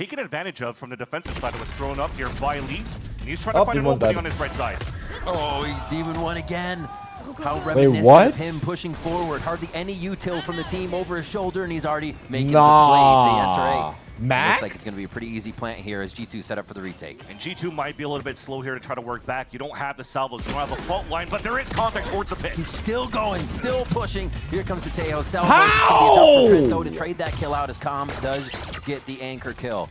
taken advantage of from the defensive side that was thrown up here by Lee. And he's trying to find an opening on his right side. Oh, he's Demon 1 again. How Wait, reminiscent what? of him pushing forward. Hardly any util from the team over his shoulder, and he's already making the plays. They enter A. Max? Looks like it's going to be a pretty easy plant here as G2 set up for the retake. And G2 might be a little bit slow here to try to work back. You don't have the salvos, you don't have a fault line, but there is contact towards the pit. He's still going, still pushing. Here comes the Teo. How? Though to trade that kill out as Calm does get the anchor kill.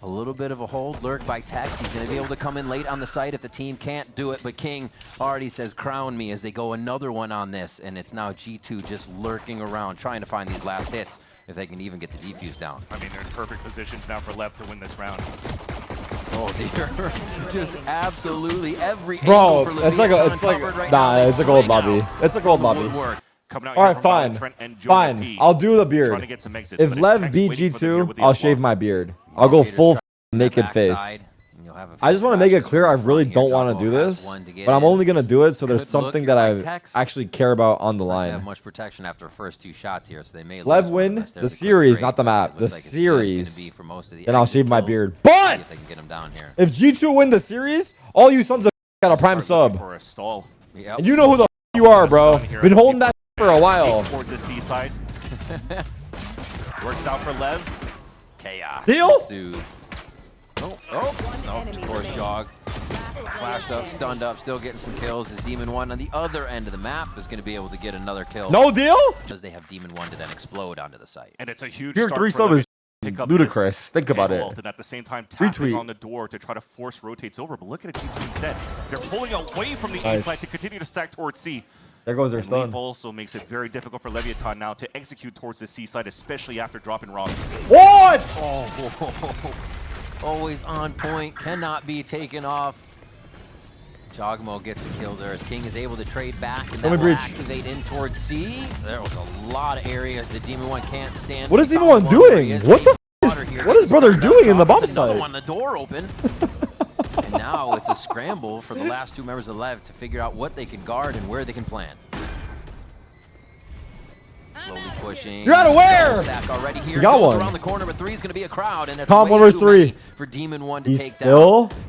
A little bit of a hold lurk by Tex. He's going to be able to come in late on the site if the team can't do it, but King already says crown me as they go another one on this, and it's now G2 just lurking around trying to find these last hits if they can even get the defuse down. I mean, they're in perfect positions now for Lev to win this round. Oh, they're just absolutely every Bro, angle for it's like right nah, now. it's a gold lobby. It's a gold lobby. All All right, fine. I'll do the beard. If Lev beat G2, I'll shave my beard. I'll go full naked face. I just want to make it clear I really don't want to do this, but I'm only going to do it so there's something that I actually care about on the line. Have much protection after the first 2 shots here, so they may Lev win the series, not the map. The series. Then I'll shave my beard. But if G2 win the series, all you sons of got a prime sub. And you know who the you are, bro. Been holding that for a while. Towards the seaside. Works out for Lev. Chaos. Deal? Ensues. Oh, of course, Jog. Flashed up, stunned up, still getting some kills. As Demon 1 on the other end of the map is going to be able to get another kill. No deal? Because they have Demon 1 to then explode onto the site. And it's a huge Your 3 sub is ludicrous. Think about it. And at the same time, tapping on the door to try to force rotates over. But look at it, G2 instead. They're pulling away from the A side to continue to stack towards C. There goes their stun. Also makes it very difficult for Leviatan now to execute towards the C side, especially after dropping Ross. What? Oh, always on point, cannot be taken off. Jogmo gets a kill there as King is able to trade back and that will activate in towards C. There was a lot of areas that Demon 1 can't stand. What is Demon 1 doing? What the f what is brother doing in the bomb site? One, the door open. And now it's a scramble for the last 2 members of Lev to figure out what they can guard and where they can plant. Slowly pushing. You're out of where? Stack already here. You got one. Around the corner, but 3 is going to be a crowd, and it's Calm way over too 3 many for Demon 1 to He's take still down.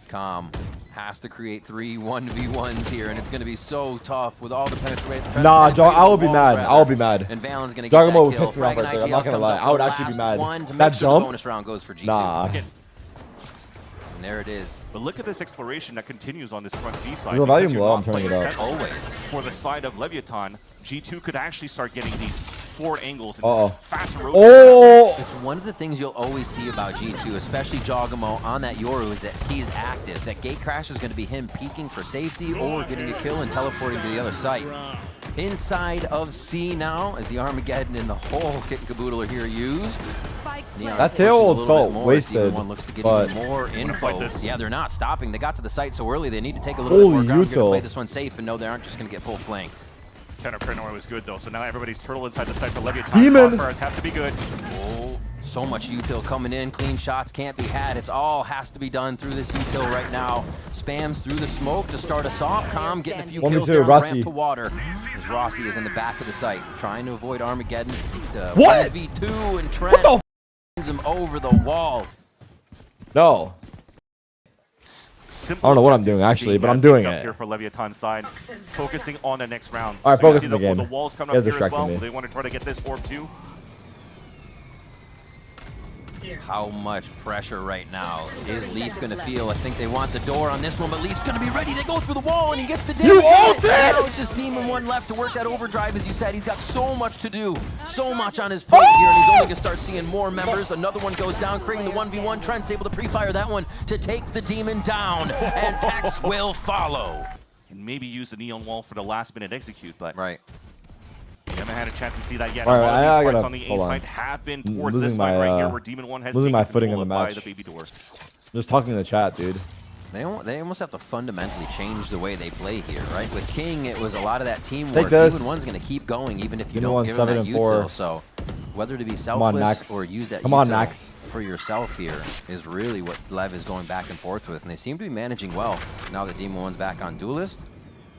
Calm has to create 3 1v1s here, and it's going to be so tough with all the penetration. Nah, Jog, I will be mad. I will be mad. And Valen's going to get that would kill. piss me off right there. I'm not gonna lie. I would actually be mad. That jump. Bonus round goes for G2. Nah. And there it is. But look at this exploration that continues on this front B side. The volume low, I'm turning it up. Always. For the side of Leviatan, G2 could actually start getting these forward angles and faster rotations. Oh! It's one of the things you'll always see about G2, especially Jogamo on that Yoru, is that he's active. That gate crash is going to be him peeking for safety or getting a kill and teleporting to the other site. Inside of C now, as the Armageddon and the whole kit and caboodle are here used. That tail felt wasted, One looks to get but some more info. Yeah, they're not stopping. They got to the site so early. They need to take a little bit more ground here to play this one safe and know they aren't just going to get full flanked. Counter Paranoia was good though, so now everybody's turtle inside the site for Leviatan. Demon have to be good. Oh, so much util coming in. Clean shots can't be had. It's all has to be done through this util right now. Spams through the smoke to start us off. Calm getting a few kills there on the ramp to water. As Rossi is in the back of the site, trying to avoid Armageddon. What? 1v2 and Trent sends him over the wall. No. I don't know what I'm doing actually, but I'm doing it. Here for Leviatan's side, focusing on the next round. All right, focus on the game. The walls coming up here as well. They want to try to get this orb too. How much pressure right now is Leaf going to feel? I think they want the door on this one, but Leaf's going to be ready. They go through the wall, and he gets the damage. You ulted! Now it's just Demon 1 left to work that overdrive, as you said. He's got so much to do, so much on his plate here, and he's only going to start seeing more members. Another one goes down, creating the 1v1. Trent's able to pre-fire that one to take the Demon down, and Tex will follow. And maybe use the neon wall for the last-minute execute, but... Right. We haven't had a chance to see that yet. All right, I gotta, on the A side have been towards this side right here, where Demon 1 has losing my footing in the match. The baby doors. Just talking in the chat, dude. They almost have to fundamentally change the way they play here, right? With King, it was a lot of that teamwork. Demon 1's going to keep going, even if you don't give him that util. So whether to be selfless or use that util for yourself here is really what Lev is going back and forth with. And they seem to be managing well now that Demon 1's back on Duelist.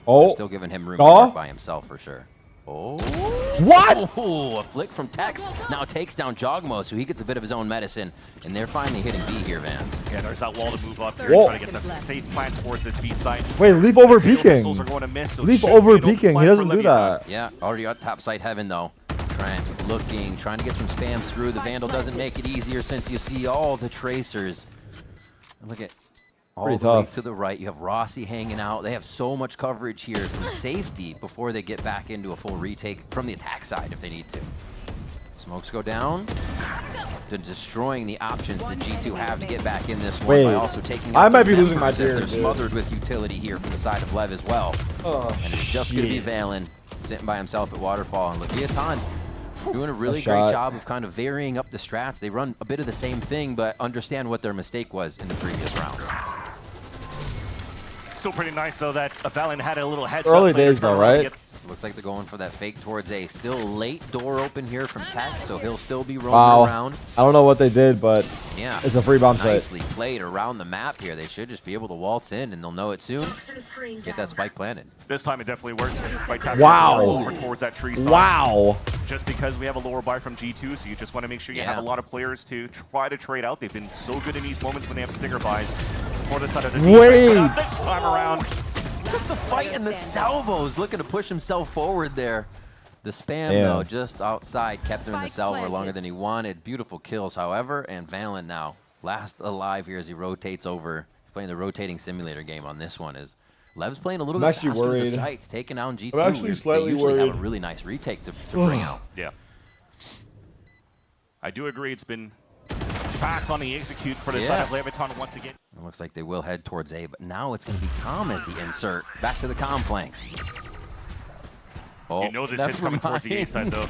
They're still giving him room to work by himself for sure. Oh, What? Oh, a flick from Tex now takes down Jogmo, so he gets a bit of his own medicine. And they're finally hitting B here, Vans. Yeah, there's that wall to move up here. Whoa. Trying to get the safe plan towards this B site. Wait, leaf over peeking. So leaf over peeking. He doesn't do that. Yeah, already on top side heaven, though. Trent looking, trying to get some spams through. The Vandal doesn't make it easier since you see all the tracers. Look at all the way to the right. You have Rossi hanging out. They have so much coverage here from safety before they get back into a full retake from the attack side if they need to. Smokes go down. They're destroying the options that G2 have to get back in this one by also taking out I might be losing my beard. They're smothered with utility here from the side of Lev as well. Oh, and it's just going to be Valen sitting by himself at Waterfall. And Leviatan doing a really great job of kind of varying up the strats. They run a bit of the same thing, but understand what their mistake was in the previous round. Still pretty nice, though, that Valen had a little heads early up days, though, right? So looks like they're going for that fake towards A. Still late door open here from Tex, so he'll still be rolling around. I don't know what they did, but yeah, it's a free bomb site. Nicely played around the map here. They should just be able to waltz in, and they'll know it soon. Get that spike planted. This time it definitely worked. Over towards that tree side. Wow. Just because we have a lower buy from G2, so you just want to make sure you have a lot of players to try to trade out. They've been so good in these moments when they have stinger buys. For the side of the defense, but this time around. Took the fight in the salvos, looking to push himself forward there. The spam, though, just outside, kept him in the salvo longer than he wanted. Beautiful kills, however, and Valen now last alive here as he rotates over. Playing the rotating simulator game on this one is Lev's playing a little bit faster with the sights, taking down G2. I'm actually slightly they usually worried. have a really nice retake to bring out. Yeah. I do agree it's been pass on the execute for the side of Leviton once again. It looks like they will head towards A, but now it's going to be Calm as the insert. Back to the Calm flanks. Oh, you know this hit's coming towards the A side, though.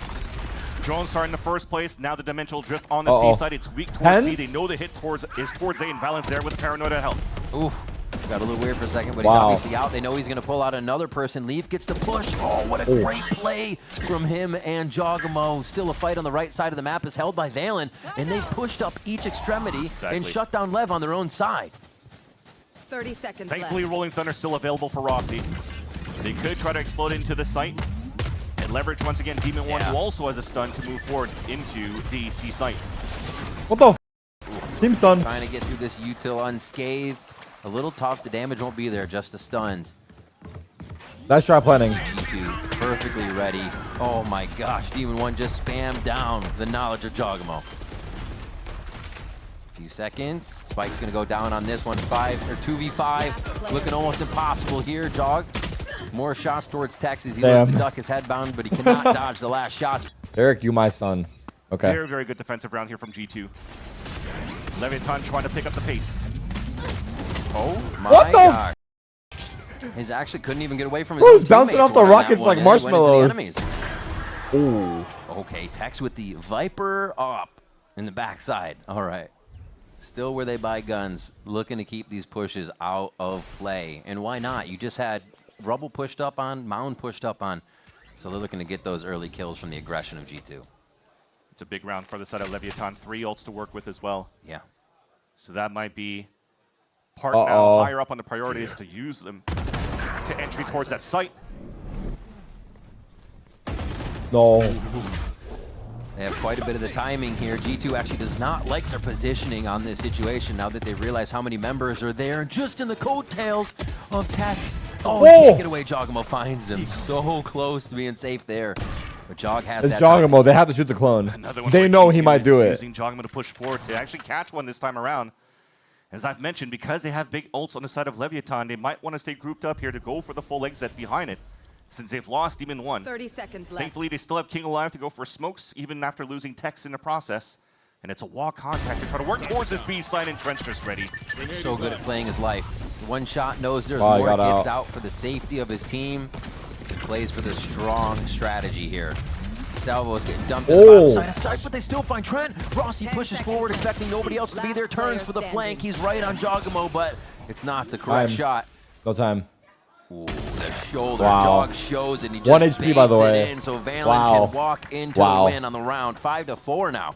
Drone star in the first place. Now the dimensional drift on the C side. It's weak towards C. They know the hit is towards A, and Valen's there with Paranoid to help. Oof. Got a little weird for a second, but he's obviously out. They know he's going to pull out another person. Leaf gets the push. Oh, what a great play from him and Jogamo. Still a fight on the right side of the map is held by Valen, and they've pushed up each extremity and shut down Lev on their own side. 30 seconds Thankfully, Rolling Thunder still available for Rossi. They could try to explode into the site and leverage once again Demon 1, who also has a stun to move forward into the C site. What the f? Team stun. Trying to get through this util unscathed. A little tough. The damage won't be there, just the stuns. Nice try planning. G2 perfectly ready. Oh my gosh, Demon 1 just spammed down the knowledge of Jogamo. Few seconds. Spike's gonna go down on this one. 2v5. Looking almost impossible here. Jog. More shots towards Texas. He looks to duck his head bound, but he cannot dodge the last shots. Tarik, you my son. Okay. Very, very good defensive round here from G2. Leviatan trying to pick up the pace. Oh my god. He's actually couldn't even get away from his own bouncing off the rockets like marshmallows. Ooh. Okay, Tex with the Viper up in the backside. All right. Still where they buy guns, looking to keep these pushes out of play. And why not? You just had Rubble pushed up on, Mound pushed up on. So they're looking to get those early kills from the aggression of G2. It's a big round for the side of Leviatan. 3 ults to work with as well. Yeah. So that might be part now higher up on the priorities to use them to entry towards that site. No. They have quite a bit of the timing here. G2 actually does not like their positioning on this situation now that they realize how many members are there. Just in the coattails of Tex. Oh, he can't get away. Jogamo finds him. So close to being safe there. But Jog has it's Jogamo. They have to shoot the clone. They know he might do it. Using Jogamo to push forward to actually catch one this time around. As I've mentioned, because they have big ults on the side of Leviatan, they might want to stay grouped up here to go for the full exit behind it, since they've lost Demon 1. 30 seconds left. Thankfully, they still have King alive to go for smokes, even after losing Tex in the process. And it's a wall contact to try to work towards this B side, and Trent's just ready. So good at playing his life. One shot, knows there's more, gets out for the safety of his team. Plays for the strong strategy here. Salvo's getting dumped in the bottom side of sight, but they still find Trent. Rossi pushes forward, expecting nobody else to be there. Turns for the flank. He's right on Jogamo, but it's not the correct shot. No time. Ooh, the shoulder. Jog shows, and he just 1 HP, by the way. So Valen can walk into a win on the round. 5-4 now.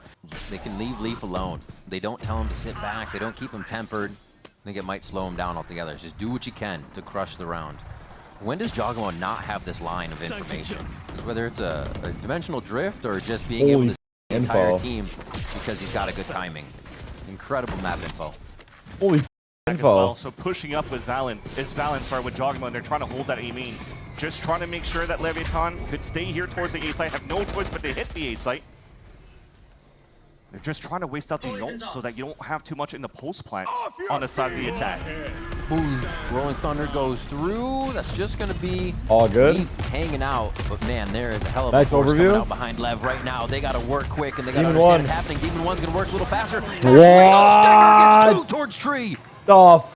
They can leave Leaf alone. They don't tell him to sit back. They don't keep him tempered. I think it might slow him down altogether. Just do what you can to crush the round. When does Jogamo not have this line of information? Whether it's a dimensional drift or just being able to see the entire team because he's got a good timing. Incredible map info. Holy info. Well. So pushing up with Valorant is Valorant with Jogamo, and they're trying to hold that A main. Just trying to make sure that Leviatan could stay here towards the A site, have no choice but to hit the A site. They're just trying to waste out the ults so that you don't have too much in the post plant on the side of the attack. Boom. Rolling Thunder goes through. That's just going to be all good. Hanging out. But man, there is a hell of a nice force overview coming out behind Lev right now. They got to work quick and they got to Demon understand what's happening. Demon 1's going to work a little faster. What? Towards tree. Oh,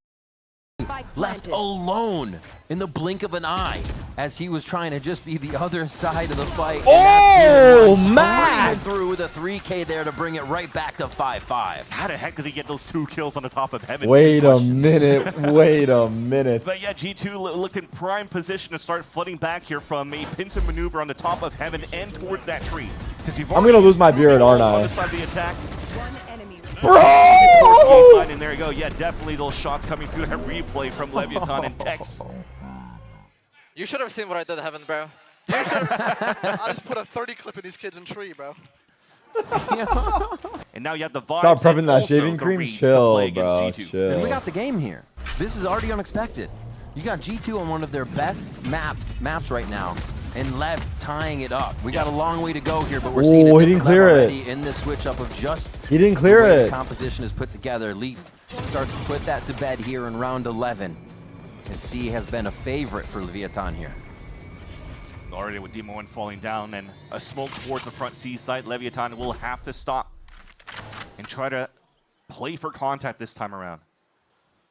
left alone in the blink of an eye as he was trying to just be the other side of the fight. Oh, man! Through the 3K there to bring it right back to 5-5. How the heck did he get those 2 kills on the top of Heaven? Wait a minute. Wait a minute. But yeah, G2 looked in prime position to start flooding back here from a pincer maneuver on the top of Heaven and towards that tree. I'm going to lose my beard, aren't I? On the side of the attack. Bro! And there you go. Yeah, definitely those shots coming through that replay from Leviatan and Tex. You should have seen what I did to Heaven, bro. I just put a 30 clip in these kids in tree, bro. And now you have the vibes. Stop prepping that shaving cream. Chill, bro. Chill. And we got the game here. This is already unexpected. You got G2 on one of their best maps right now, and Lev tying it up. We got a long way to go here, but we're seeing it. He didn't clear it in the switch up of just. He didn't clear it. The composition is put together. Leaf starts to put that to bed here in round 11. As C has been a favorite for Leviatan here. Already with Demon 1 falling down and a smoke towards the front C side, Leviatan will have to stop and try to play for contact this time around.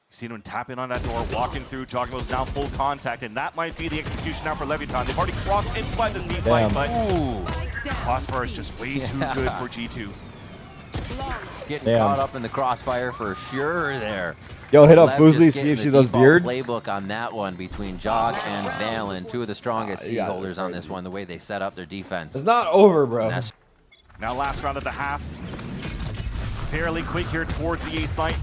You see him tapping on that door, walking through. Jogamo's now full contact, and that might be the execution now for Leviatan. They've already crossed inside the C side, but Crossfire is just way too good for G2. Getting caught up in the crossfire for sure there. Yo, hit up Foosley, see if she does beards. Playbook on that one between Jog and Valen, two of the strongest C holders on this one, the way they set up their defense. It's not over, bro. Now last round of the half. Fairly quick here towards the A site.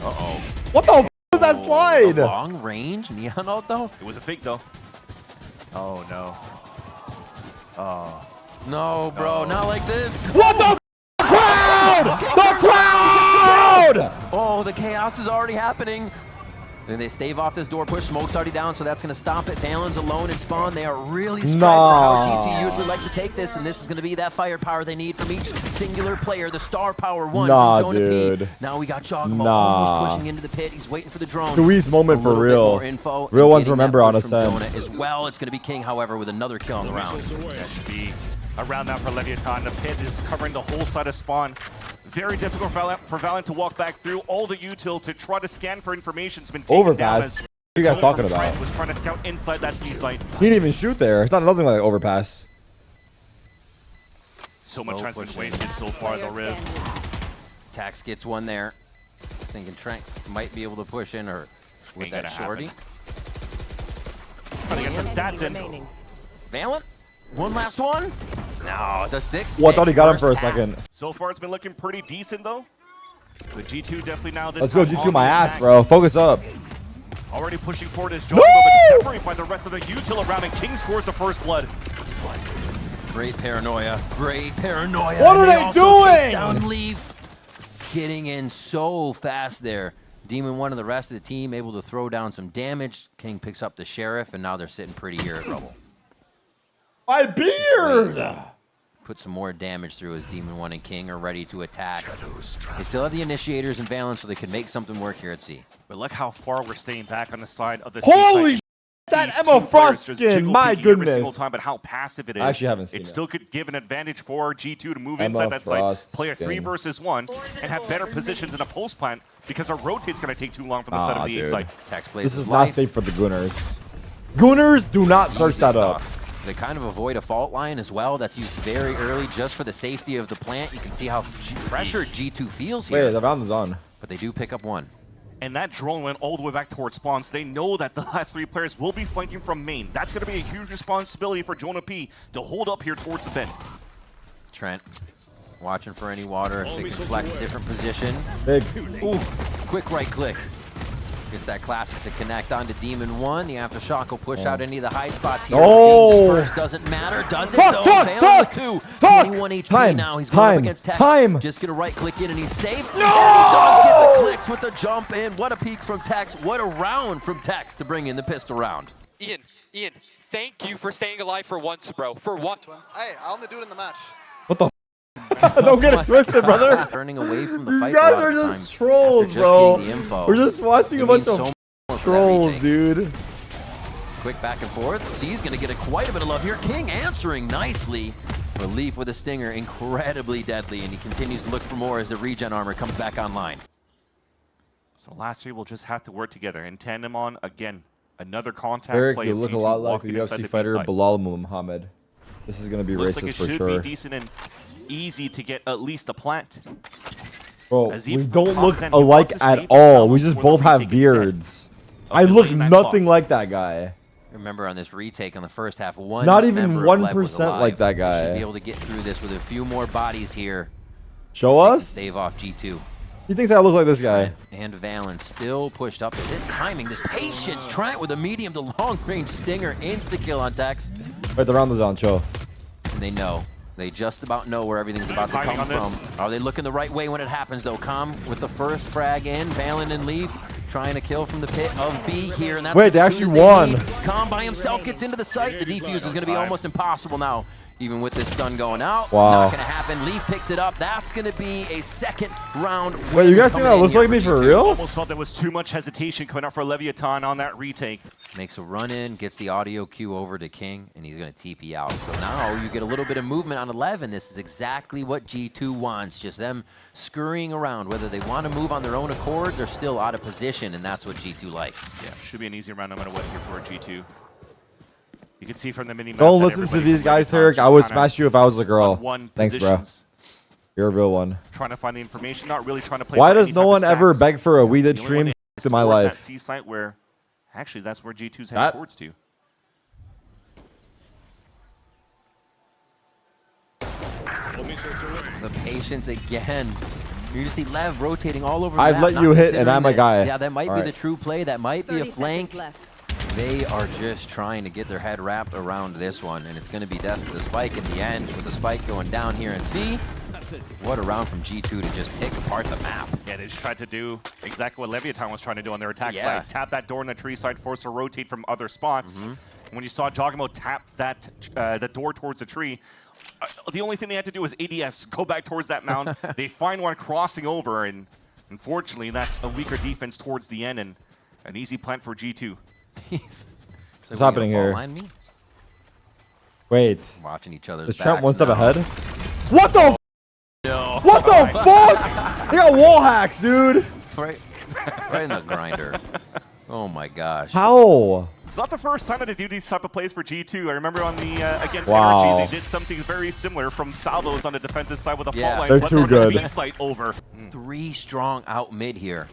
Uh-oh. What the f was that slide? Long range neon out though? It was a fake though. Oh no. Oh. No, bro, not like this. What the crowd? The crowd! Oh, the chaos is already happening. Then they stave off this door push. Smoke's already down, so that's going to stop it. Valen's alone in spawn. They are really spread for how G2 usually like to take this, and this is going to be that firepower they need from each singular player. The star power one from Jonah P. Now we got Jogamo almost pushing into the pit. He's waiting for the drone. Squeeze moment for real. Real ones remember on Ascent. As well, it's going to be King, however, with another kill on the round. That should be a round now for Leviatan. The pit is covering the whole side of spawn. Very difficult for Valorant to walk back through all the util to try to scan for information. It's been taken overpass. Down. What are you guys talking about? Was trying to scout inside that C site. He didn't even shoot there. It's not nothing like overpass. So much time's been wasted so far, though, Riv. Tax gets one there. Thinking Trent might be able to push in or with that shorty. Trying to get some stats in. Valent, one last one. No, the 6. Well, I thought he got him for a second. So far, it's been looking pretty decent, though. But G2 definitely now this. Let's go G2 my ass, bro. Focus up. Already pushing forward is Jogamo, but separated by the rest of the util around, and King scores the first blood. Great paranoia. Great paranoia. What are they doing? Down Leaf. Getting in so fast there. Demon 1 and the rest of the team able to throw down some damage. King picks up the Sheriff, and now they're sitting pretty here at Rubble. My beard! Put some more damage through as Demon 1 and King are ready to attack. They still have the initiators and Valence, so they can make something work here at C. But look how far we're staying back on the side of the Holy that Emma Frost skin, my goodness. Every single time, but how passive it is. I actually haven't seen it. It still could give an advantage for G2 to move inside that site, play a 3 versus 1, and have better positions in a post plant because our rotate's going to take too long from the side of the A site. This is not safe for the Gunners. Gunners, do not search that up. They kind of avoid a fault line as well. That's used very early just for the safety of the plant. You can see how pressured G2 feels here. Wait, the round is on. But they do pick up one. And that drone went all the way back towards spawns. They know that the last 3 players will be flanking from main. That's going to be a huge responsibility for Jonah P to hold up here towards the vent. Trent watching for any water. If they can flex a different position. Big. Ooh, quick right click. Gets that classic to connect onto Demon 1. The Aftershock will push out any of the high spots here. Oh! Disperse doesn't matter, does it? Talk! 21 HP now. He's going up against Tex. Just gonna right-click in and he's safe. No! And he does get the clicks with the jump in. What a peek from Tex. What a round from Tex to bring in the pistol round. Ian, thank you for staying alive for once, bro. For what? Hey, I only do it in the match. What the Don't get it twisted, brother. Turning away from the These fight guys are just trolls, bro. We're just watching a bunch of trolls, dude. Quick back and forth. C's gonna get quite a bit of love here. King answering nicely. Relief with a stinger, incredibly deadly, and he continues to look for more as the regen armor comes back online. So last year we'll just have to work together in tandem on, again, another contact Eric, play. you look a lot like the UFC fighter Bilal Muhammad. This is going to be Looks racist like it for should sure. Be decent and easy to get at least a plant. Bro, we don't look alike at all. We just both have beards. I look nothing like that guy. Remember on this retake on the first half, not even 1% like that guy. Should be able to get through this with a few more bodies here. Show us? Save off G2. He thinks I look like this guy. And Valen still pushed up. This timing, this patience. Trent with a medium to long range stinger. Insta-kill on Tex. Right around the zone, show. And they know. They just about know where everything's about to come from. Are they looking the right way when it happens, though? Com with the first frag in. Valen and Leaf trying to kill from the pit of B here. And that's wait, they actually won. Com by himself gets into the site. The defuse is going to be almost impossible now. Even with this stun going out. Wow. Not going to happen. Leaf picks it up. That's going to be a second round. Wait, you guys think that looks like me for real? Almost felt there was too much hesitation coming up for Leviatan on that retake. Makes a run in, gets the audio cue over to King, and he's going to TP out. So now you get a little bit of movement on 11. This is exactly what G2 wants. Just them scurrying around. Whether they want to move on their own accord, they're still out of position, and that's what G2 likes. Yeah, should be an easy round no matter what here for G2. You can see from the mini-map. Don't listen to these guys, Tarik. I would smash you if I was a girl. Thanks, bro. You're a real one. Trying to find the information, not really trying to play. Why does no one ever beg for a We Did stream in my life? That C site where, actually, that's where G2's heading towards to. The patience again. You see Lev rotating all over the I've map, let you hit, and I'm a guy. Yeah, that might be the true play. That might be a flank. Left. They are just trying to get their head wrapped around this one, and it's going to be death to the spike in the end, with the spike going down here. And see, what a round from G2 to just pick apart the map. Yeah, they just tried to do exactly what Leviatan was trying to do on their attack side. Tap that door in the tree side, force to rotate from other spots. And when you saw Jogamo tap that the door towards the tree, the only thing they had to do was ADS, go back towards that mound. They find one crossing over, and unfortunately, that's a weaker defense towards the end, and an easy plant for G2. What's happening here? Wait. Watching each other's Is Trent one step now. ahead? What the? No. What the fuck? They got wall hacks, dude. Right in the grinder. Oh my gosh. How? It's not the first time that they do these type of plays for G2. I remember on the against Wow. Energy, they did something very similar from salvos on the defensive side with a fault line. They're but too good. The site over. 3 strong out mid here.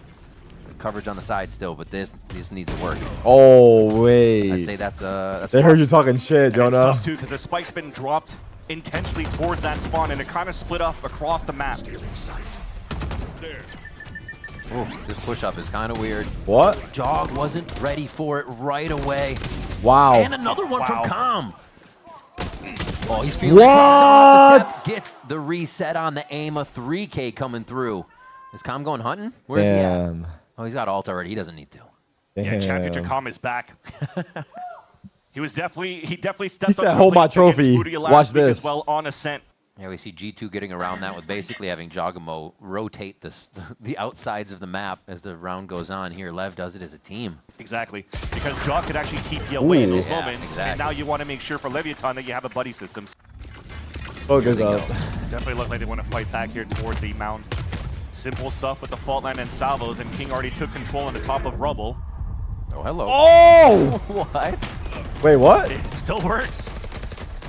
Coverage on the side still, but this needs to work. Oh wait. I'd say that's They heard you talking shit, Jonah. It's tough too because the spike's been dropped intentionally towards that spawn, and it kind of split up across the map. Ooh, this push-up is kind of weird. What? Jog wasn't ready for it right away. Wow. And another one from Com. Oh, he's feeling what? Gets the reset on the aim. A 3K coming through. Is Com going hunting? Where's he at? Oh, he's got ult already. He doesn't need to. Yeah, Championship Com is back. he definitely stepped up. He said, "Hold my trophy. Watch this." As well on Ascent. Yeah, we see G2 getting around that with basically having Jogamo rotate the outsides of the map as the round goes on here. Lev does it as a team. Exactly, because Jog could actually TP away in those moments, and now you want to make sure for Leviatan that you have a buddy system. Focus up. Definitely look like they want to fight back here towards the mound. Simple stuff with the fault line and salvos, and King already took control on the top of Rubble. Oh, hello. Oh! What? Wait, what? It still works.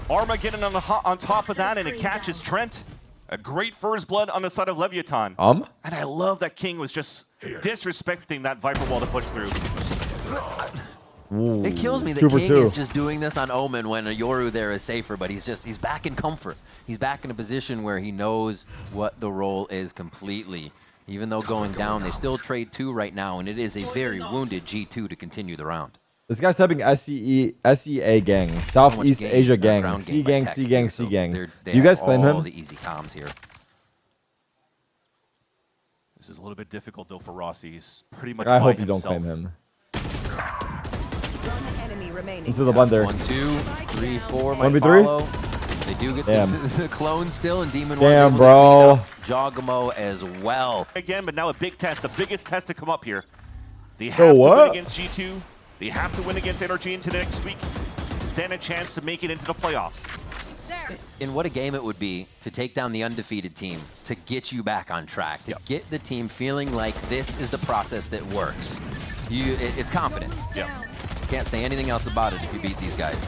Arma getting on top of that, and it catches Trent. A great first blood on the side of Leviatan. And I love that King was just disrespecting that Viper wall to push through. Ooh, it kills me that King is just doing this on Omen when a Yoru there is safer, but he's back in comfort. He's back in a position where he knows what the role is completely. Even though going down, they still trade 2 right now, and it is a very wounded G2 to continue the round. This guy's typing SEA gang, Southeast Asia gang, C gang, C gang, C gang. Do you guys claim him? All the easy comms here. This is a little bit difficult though for Rossi. He's pretty much. I hope you don't claim him. Into the blender. 1, 2, 3, 4. 1v3. They do get the clone still, and Demon Damn, bro. Jogamo as well. Again, but now a big test, the biggest test to come up here. They have to win against G2. They have to win against NRG into next week to stand a chance to make it into the playoffs. And what a game it would be to take down the undefeated team, to get you back on track, to get the team feeling like this is the process that works. It's confidence. Can't say anything else about it if you beat these guys.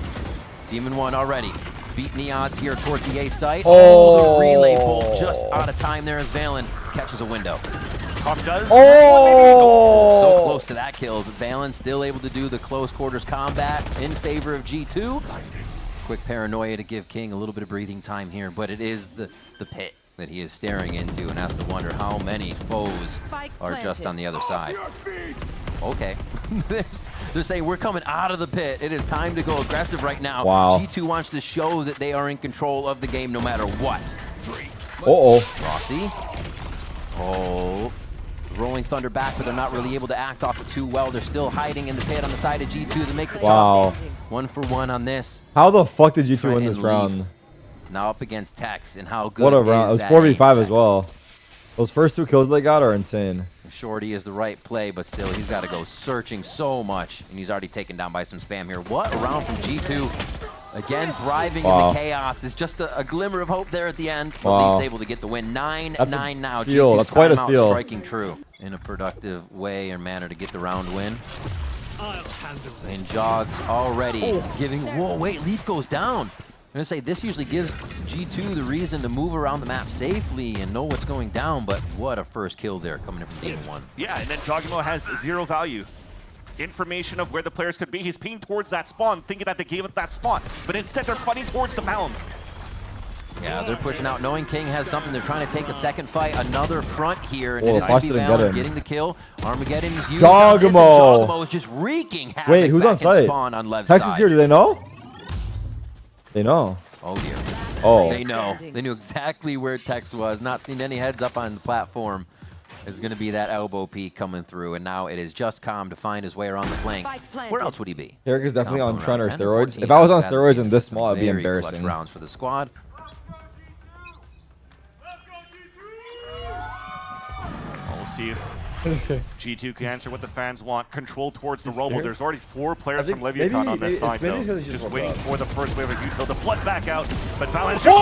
Demon 1 already. Beating the odds here towards the A site. Oh, the relay pull just out of time there as Valen catches a window. Tough does. So close to that kill. Valen still able to do the close quarters combat in favor of G2. Quick paranoia to give King a little bit of breathing time here, but it is the pit that he is staring into and has to wonder how many foes are just on the other side. Okay. They're saying we're coming out of the pit. It is time to go aggressive right now. Wow. G2 wants to show that they are in control of the game no matter what. Rossi. Rolling Thunder back, but they're not really able to act off it too well. They're still hiding in the pit on the side of G2 that makes it tough. 1 for 1 on this. How the fuck did G2 win this round? Now up against Tex, and how good what a round. It was 4v5 as well. Those first 2 kills they got are insane. Shorty is the right play, but still he's got to go searching so much, and he's already taken down by some spam here. What a round from G2. Again, thriving in the chaos. Is just a glimmer of hope there at the end. But he's able to get the win. 9-9 now. Steal. That's quite a steal. Striking true in a productive way or manner to get the round win. And Jogs already giving. Whoa, wait, Leaf goes down. I'm going to say this usually gives G2 the reason to move around the map safely and know what's going down, but what a first kill there coming in from Demon 1. Yeah, and then Jogamo has 0 value. Information of where the players could be. He's pinging towards that spawn, thinking that they gave up that spot, but instead they're fighting towards the mound. Yeah, they're pushing out, knowing King has something. They're trying to take a second fight, another front here, and it's going to be Valorant getting the kill. Armageddon is used. Jogamo is just wreaking havoc. Wait, who's on site? On Lev's Texas side. Here, do they know? They know. Oh dear. Oh. They know. They knew exactly where Tex was. Not seen any heads up on the platform. There's going to be that elbow peek coming through, and now it is just Calm to find his way around the flank. Where else would he be? Tarik is definitely on Trent or steroids. If I was on steroids and this small, it'd be embarrassing. Rounds for the squad. We'll see if G2 can answer what the fans want. Control towards the Robo. There's already 4 players from Leviatan on this side, though. Just waiting for the first wave of util to flood back out. But Valen's just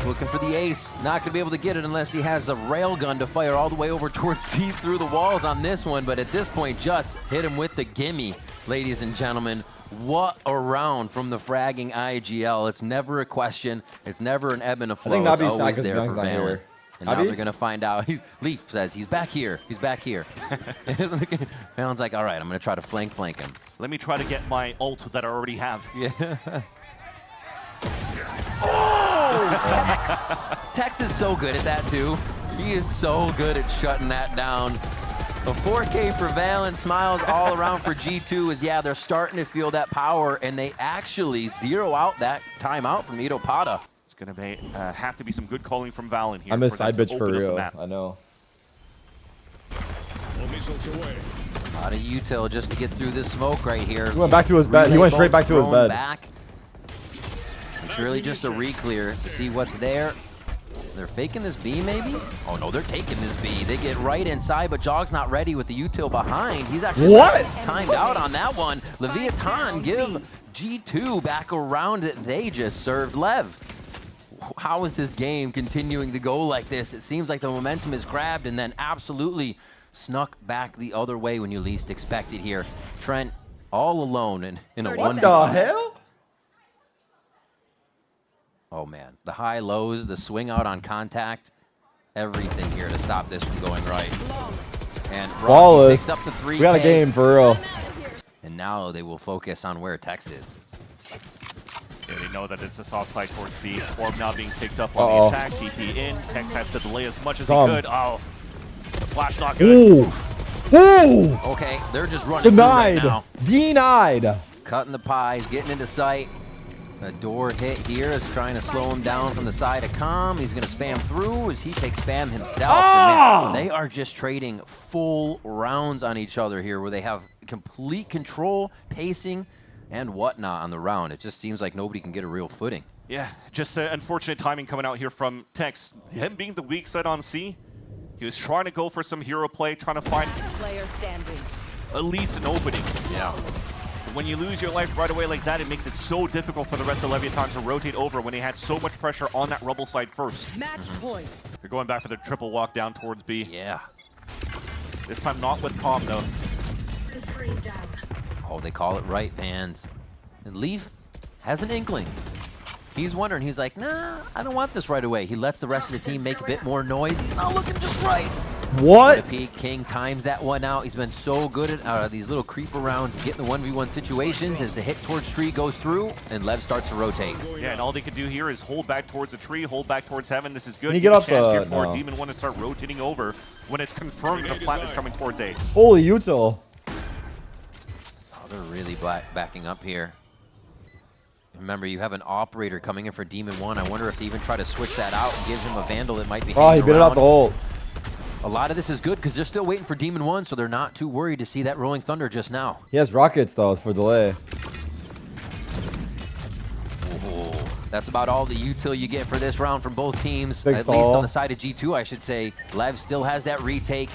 looking for the ace. Not going to be able to get it unless he has a railgun to fire all the way over towards Teeth through the walls on this one. But at this point, just hit him with the gimme, ladies and gentlemen. What a round from the fragging IGL. It's never a question. It's never an ebb and a flow. I think it's always there for Valen. And now Nabi? they're going to find out. Leaf says he's back here. He's back here. Valen's like, all right, I'm going to try to flank him. Let me try to get my ult that I already have. Yeah. Tex is so good at that too. He is so good at shutting that down. A 4K for Valen, smiles all around for G2 is, yeah, they're starting to feel that power, and they actually zero out that timeout from Ito Pata. It's going to have to be some good calling from Valen here. I miss side bitch for real. I know. Out of util just to get through this smoke right here. He went back to his bed. He went straight back to his bed. Back. It's really just a re-clear to see what's there. They're faking this B, maybe? Oh, no, they're taking this B. They get right inside, but Jog's not ready with the util behind. He's actually timed out on that one. Leviatan give G2 back around that they just served Lev. How is this game continuing to go like this? It seems like the momentum is grabbed and then absolutely snuck back the other way when you least expect it here. Trent all alone in a one. What the hell? Oh man, the high lows, the swing out on contact, everything here to stop this from going right. And Rossi picks up the 3K. We got a game for real. And now they will focus on where Tex is. Yeah, they know that it's a soft side towards C. Orb now being picked up on the attack. TP in. Tex has to delay as much as he could. Oh, the flash not good. Ooh. Ooh. Okay, they're just running Denied. Right now. Denied. Cutting the pies, getting into sight. A door hit here is trying to slow him down from the side of Com. He's going to spam through as he takes spam himself. Man, they are just trading full rounds on each other here where they have complete control, pacing, and whatnot on the round. It just seems like nobody can get a real footing. Yeah, just unfortunate timing coming out here from Tex. Him being the weak side on C, he was trying to go for some hero play, trying to find Player standing. at least an opening. Yeah. When you lose your life right away like that, it makes it so difficult for the rest of Leviatan to rotate over when they had so much pressure on that Rebel side first. Match point. They're going back for the triple walk down towards B. Yeah. This time not with Palm though. Oh, they call it right, fans. And Leaf has an inkling. He's wondering, he's like, nah, I don't want this right away. He lets the rest of the team make a bit more noise. He's not looking just right. What? King times that one out. He's been so good at these little creeper rounds, getting the 1v1 situations as the hit towards tree goes through and Lev starts to rotate. Yeah, and all they can do here is hold back towards the tree, hold back towards heaven. This is good. Can you get up here for Demon 1 to start rotating over when it's confirmed the plant is coming towards A. Holy util. Oh, they're really backing up here. Remember, you have an operator coming in for Demon 1. I wonder if they even try to switch that out and give him a Vandal that might be Oh, he bit it out the ult. A lot of this is good because they're still waiting for Demon 1, so they're not too worried to see that Rolling Thunder just now. He has rockets, though, for delay. Oh, that's about all the util you get for this round from both teams. Big At stall. least on the side of G2, I should say. Lev still has that retake.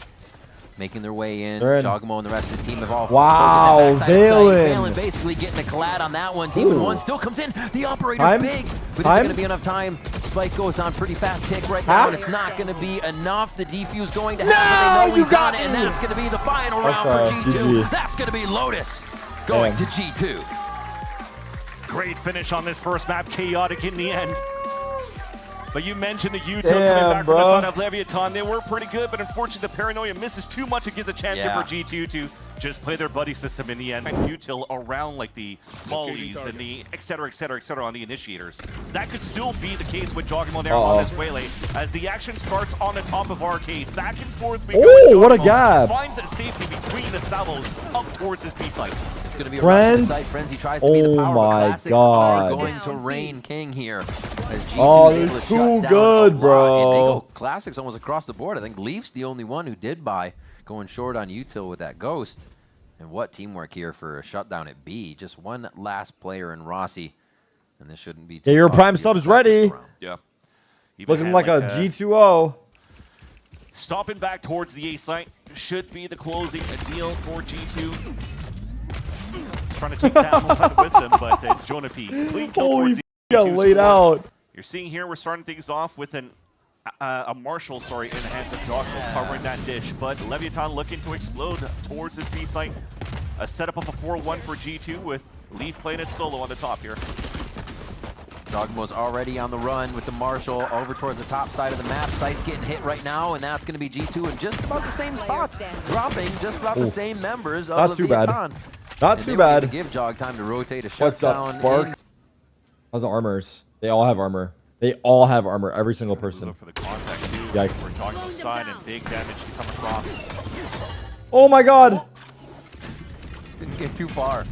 Making their way in. They're in. Jogamo and the rest of the team have all Wow, Valen. Valen basically getting a collab on that one. Demon 1 still comes in. The operator's big, but it's going to be enough time. Spike goes on pretty fast tick right now, and it's not going to be enough. The defuse going to happen. They know he's on it, and that's going to be the final round for G2. GG. That's going to be Lotus going to G2. Great finish on this first map. Chaotic in the end. But you mentioned the util coming back from the side of Leviatan. They were pretty good, but unfortunately the paranoia misses too much. It gives a chance here for G2 to just play their buddy system in the end. And util around like the mollies and the et cetera, on the initiators. That could still be the case with Jogamo there on this waylay as the action starts on the top of Arcade. Back and forth we go. Oh, what a gap. Finds a safety between the salvos up towards his B site. It's going to be a rush to the site. Frenzy tries to be the power of Classics. God. Going to rain King here. As G2 Oh, is able they're to too shut down good, bro. And they go Classics almost across the board. I think Leaf's the only one who did buy, going short on util with that Ghost. And what teamwork here for a shutdown at B. Just one last player in Rossi. And this shouldn't be too Get your tough prime here subs for the ready. round. Yeah. Looking like a G2-0. Stopping back towards the A site should be the closing deal for G2. Trying to take down one with them, but it's Jonah P. Clean kill Holy towards got G2's laid squad. out. You're seeing here, we're starting things off with a Marshall, in the hands of Jogamo covering that dish, but Leviatan looking to explode towards his B site. A setup of a 4-1 for G2 with Leaf playing it solo on the top here. Jogmo's already on the run with the Marshall over towards the top side of the map. Site's getting hit right now, and that's going to be G2 in just about the same spots, dropping just about the same members of Not too bad. Leviatan. Not too bad. To give Jog time to rotate a What's up, shutdown. Spark? How's the armors? They all have armor. They all have armor. Every single person. For the contact too. Yikes. We're talking about side and big damage to come across. Oh my god. Didn't get too far.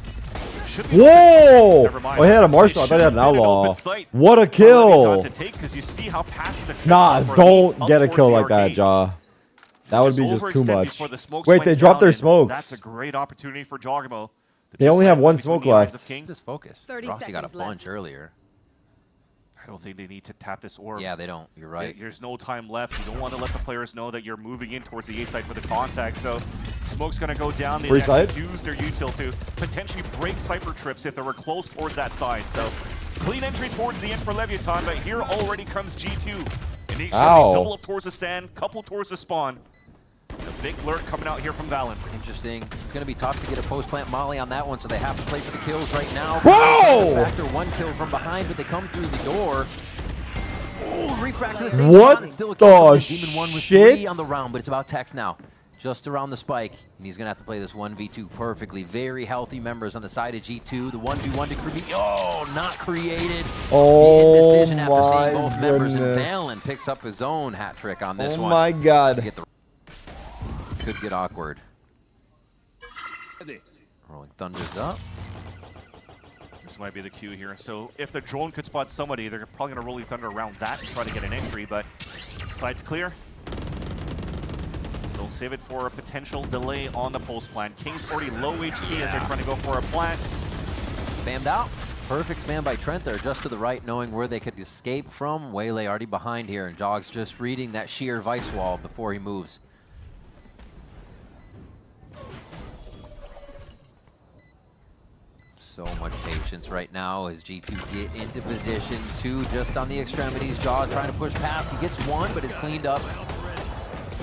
Whoa! Never mind. Oh, he had a Marshall. I thought he had an Should've been outlaw. open sight What a for kill! Leviatan to take, 'cause you see how passive the trips Nah, are for don't Leaf get a up kill towards like the that, arcade. Ja. That would be just too overextend much. before the smokes Wait, went they dropped down, their and smokes. That's a great opportunity for Jogamo. They only have one smoke left. Just focus. 30 Rossi got a seconds left. bunch earlier. I don't think they need to tap this orb. Yeah, they don't. You're right. There's no time left. You don't want to let the players know that you're moving in towards the A side for the contact. So smoke's going to go down. They Free actually side? use their util to potentially break Cypher trips if they were close towards that side. So clean entry towards the end for Leviatan, but here already comes G2. And they double up towards the sand, couple towards the spawn. A big lurk coming out here from Valen. Interesting. It's going to be tough to get a post-plant molly on that one, so they have to play for the kills right now. Whoa! Factor one kill from behind, but they come through the door. Oh, refract to the same What spot. It's still a kill. the Demon 1 with shit? 3 on the round, but it's about Tex now. just around the spike, and he's going to have to play this 1v2 perfectly. Very healthy members on the side of G2. The 1v1 to create. Oh, not created. Oh, the indecision after my seeing both members, and goodness. VALORANT picks up his own hat trick on this one. Oh my God. Could get awkward. Rolling Thunder's up. This might be the cue here. So if the drone could spot somebody, they're probably going to Rolling Thunder around that to try to get an entry, but side's clear. They'll save it for a potential delay on the post plant. King's already low HP as they're trying to go for a plant. Spammed out. Perfect spam by Trent there, just to the right, knowing where they could escape from. Waylay already behind here, and Jog's just reading that sheer vice wall before he moves. So much patience right now as G2 get into position. 2 just on the extremities. Jaw trying to push past. He gets 1, but is cleaned up.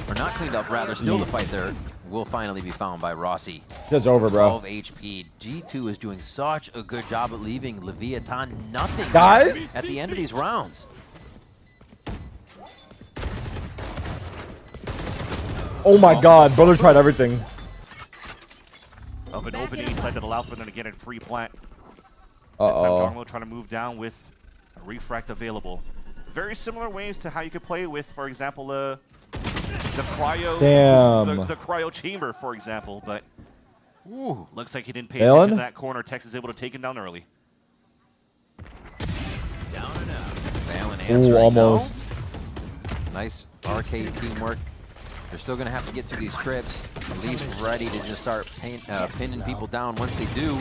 Or not cleaned up, rather. Still the fight there will finally be found by Rossi. It's over, bro. 12 HP. G2 is doing such a good job at leaving Leviatan nothing guys at the end of these rounds. Oh my God, brother tried everything. Of an open A side that allowed for them to get a free plant. Uh-oh. This time Dogmo trying to move down with a refract available. Very similar ways to how you could play with, for example, the cryo, the cryo chamber, for example. But ooh, looks like he didn't pay attention to that corner. Tex is able to take him down early. Down and out. VALORANT answering. Ooh, almost. No. Nice arcade teamwork. They're still going to have to get through these trips, at least ready to just start pinning people down once they do.